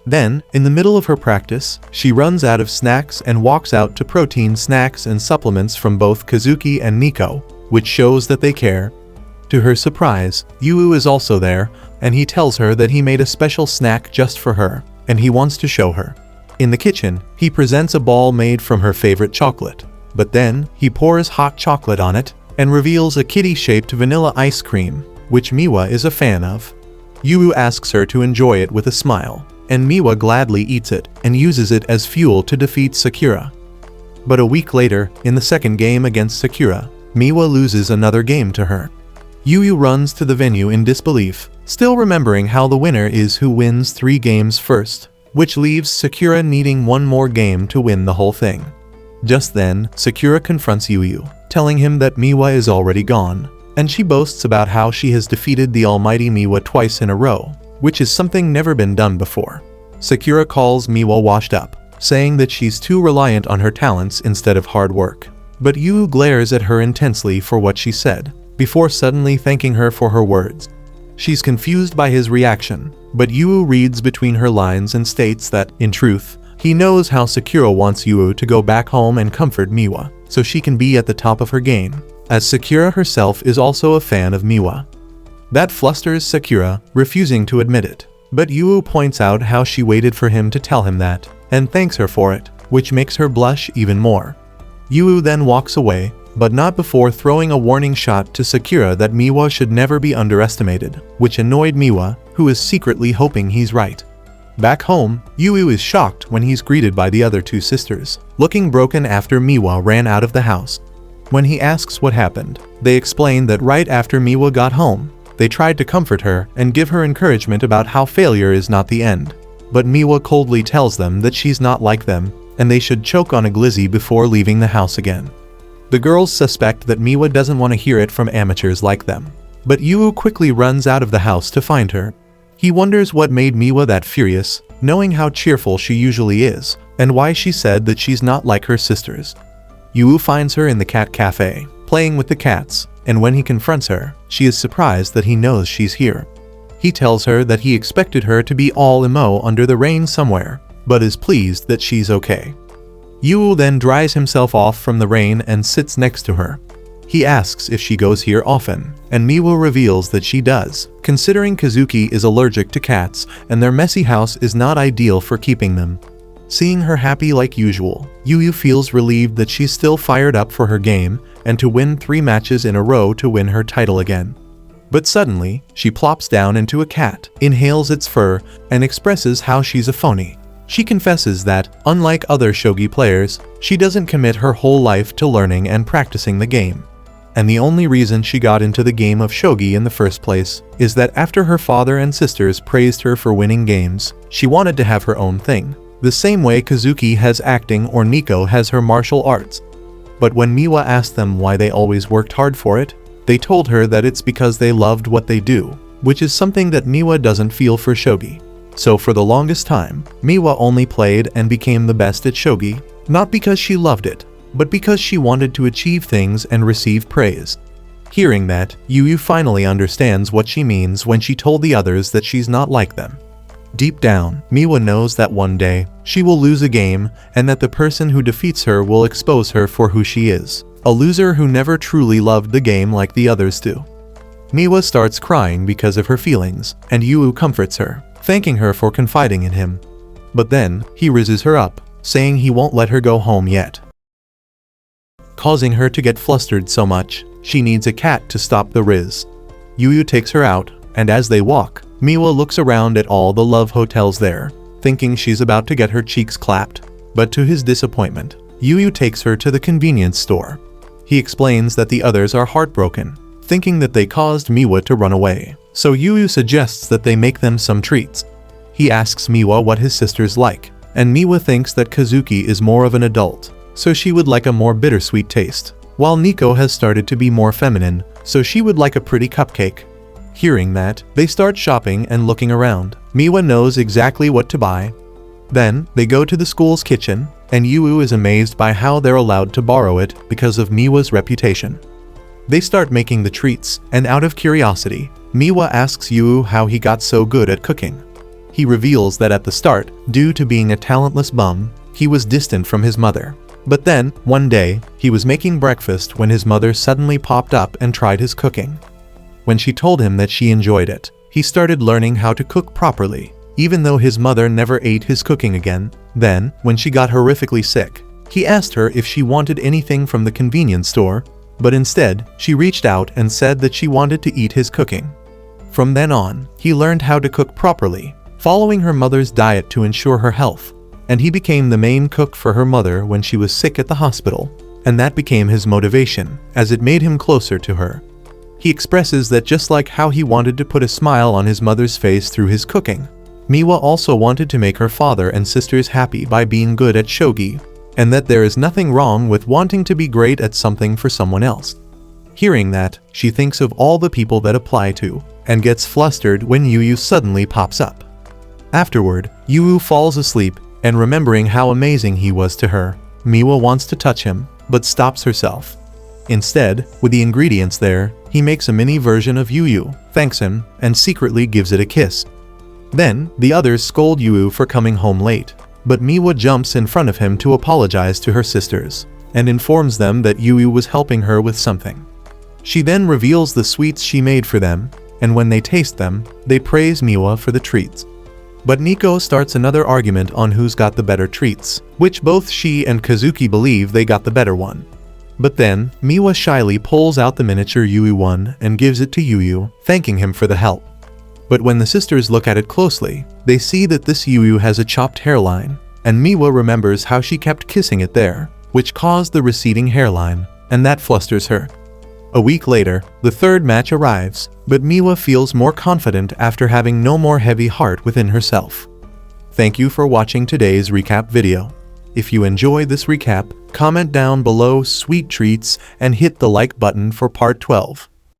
Then, in the middle of her practice, she runs out of snacks and walks out to protein snacks and supplements from both Kazuki and Nico, which shows that they care. To her surprise, Yu is also there, and he tells her that he made a special snack just for her, and he wants to show her. In the kitchen, he presents a ball made from her favorite chocolate, but then he pours hot chocolate on it and reveals a kitty-shaped vanilla ice cream, which Miwa is a fan of. Yu asks her to enjoy it with a smile, and Miwa gladly eats it and uses it as fuel to defeat Sakura. But a week later, in the second game against Sakura, Miwa loses another game to her. Yu runs to the venue in disbelief, still remembering how the winner is who wins 3 games first, which leaves Sakura needing one more game to win the whole thing. Just then, Sakura confronts Yu, telling him that Miwa is already gone, and she boasts about how she has defeated the almighty Miwa twice in a row, which is something never been done before. Sakura calls Miwa washed up, saying that she's too reliant on her talents instead of hard work. But Yu glares at her intensely for what she said, before suddenly thanking her for her words. She's confused by his reaction, but Yu reads between her lines and states that, in truth, he knows how Sakura wants Yu to go back home and comfort Miwa, so she can be at the top of her game, as Sakura herself is also a fan of Miwa. That flusters Sakura, refusing to admit it, but Yu points out how she waited for him to tell him that, and thanks her for it, which makes her blush even more. Yu then walks away, but not before throwing a warning shot to Sakura that Miwa should never be underestimated, which annoyed Miwa, who is secretly hoping he's right. Back home, Yu is shocked when he's greeted by the other 2 sisters, looking broken after Miwa ran out of the house. When he asks what happened, they explain that right after Miwa got home, they tried to comfort her and give her encouragement about how failure is not the end. But Miwa coldly tells them that she's not like them, and they should choke on a glizzy before leaving the house again. The girls suspect that Miwa doesn't want to hear it from amateurs like them, but Yu quickly runs out of the house to find her. He wonders what made Miwa that furious, knowing how cheerful she usually is, and why she said that she's not like her sisters. Yu finds her in the cat cafe, playing with the cats, and when he confronts her, she is surprised that he knows she's here. He tells her that he expected her to be all emo under the rain somewhere, but is pleased that she's okay. Yu then dries himself off from the rain and sits next to her. He asks if she goes here often, and Miwa reveals that she does, considering Kazuki is allergic to cats and their messy house is not ideal for keeping them. Seeing her happy like usual, Yu feels relieved that she's still fired up for her game and to win 3 matches in a row to win her title again. But suddenly, she plops down into a cat, inhales its fur, and expresses how she's a phony. She confesses that, unlike other shogi players, she doesn't commit her whole life to learning and practicing the game. And the only reason she got into the game of shogi in the first place is that after her father and sisters praised her for winning games, she wanted to have her own thing, the same way Kazuki has acting or Nico has her martial arts. But when Miwa asked them why they always worked hard for it, they told her that it's because they loved what they do, which is something that Miwa doesn't feel for shogi. So for the longest time, Miwa only played and became the best at shogi, not because she loved it, but because she wanted to achieve things and receive praise. Hearing that, Yu finally understands what she means when she told the others that she's not like them. Deep down, Miwa knows that one day, she will lose a game and that the person who defeats her will expose her for who she is, a loser who never truly loved the game like the others do. Miwa starts crying because of her feelings, and Yu comforts her, thanking her for confiding in him. But then, he rizzes her up, saying he won't let her go home yet, causing her to get flustered so much, she needs a cat to stop the rizz. Yu takes her out, and as they walk, Miwa looks around at all the love hotels there, thinking she's about to get her cheeks clapped, but to his disappointment, Yu takes her to the convenience store. He explains that the others are heartbroken, thinking that they caused Miwa to run away, so Yu suggests that they make them some treats. He asks Miwa what his sisters like, and Miwa thinks that Kazuki is more of an adult, so she would like a more bittersweet taste, while Nico has started to be more feminine, so she would like a pretty cupcake. Hearing that, they start shopping and looking around. Miwa knows exactly what to buy. Then, they go to the school's kitchen, and Yu is amazed by how they're allowed to borrow it because of Miwa's reputation. They start making the treats, and out of curiosity, Miwa asks Yu how he got so good at cooking. He reveals that at the start, due to being a talentless bum, he was distant from his mother. But then, one day, he was making breakfast when his mother suddenly popped up and tried his cooking. When she told him that she enjoyed it, he started learning how to cook properly, even though his mother never ate his cooking again. Then, when she got horrifically sick, he asked her if she wanted anything from the convenience store, but instead, she reached out and said that she wanted to eat his cooking. From then on, he learned how to cook properly, following her mother's diet to ensure her health, and he became the main cook for her mother when she was sick at the hospital, and that became his motivation, as it made him closer to her. He expresses that just like how he wanted to put a smile on his mother's face through his cooking, Miwa also wanted to make her father and sisters happy by being good at shogi, and that there is nothing wrong with wanting to be great at something for someone else. Hearing that, she thinks of all the people that apply to, and gets flustered when Yu suddenly pops up. Afterward, Yu falls asleep, and remembering how amazing he was to her, Miwa wants to touch him, but stops herself. Instead, with the ingredients there, he makes a mini version of Yu, thanks him, and secretly gives it a kiss. Then, the others scold Yu for coming home late, but Miwa jumps in front of him to apologize to her sisters, and informs them that Yu was helping her with something. She then reveals the sweets she made for them, and when they taste them, they praise Miwa for the treats. But Nico starts another argument on who's got the better treats, which both she and Kazuki believe they got the better one. But then, Miwa shyly pulls out the miniature Yu one and gives it to Yu, thanking him for the help. But when the sisters look at it closely, they see that this Yu has a chopped hairline, and Miwa remembers how she kept kissing it there, which caused the receding hairline, and that flusters her. A week later, the third match arrives, but Miwa feels more confident after having no more heavy heart within herself. Thank you for watching today's recap video. If you enjoyed this recap, comment down below sweet treats and hit the like button for part 12.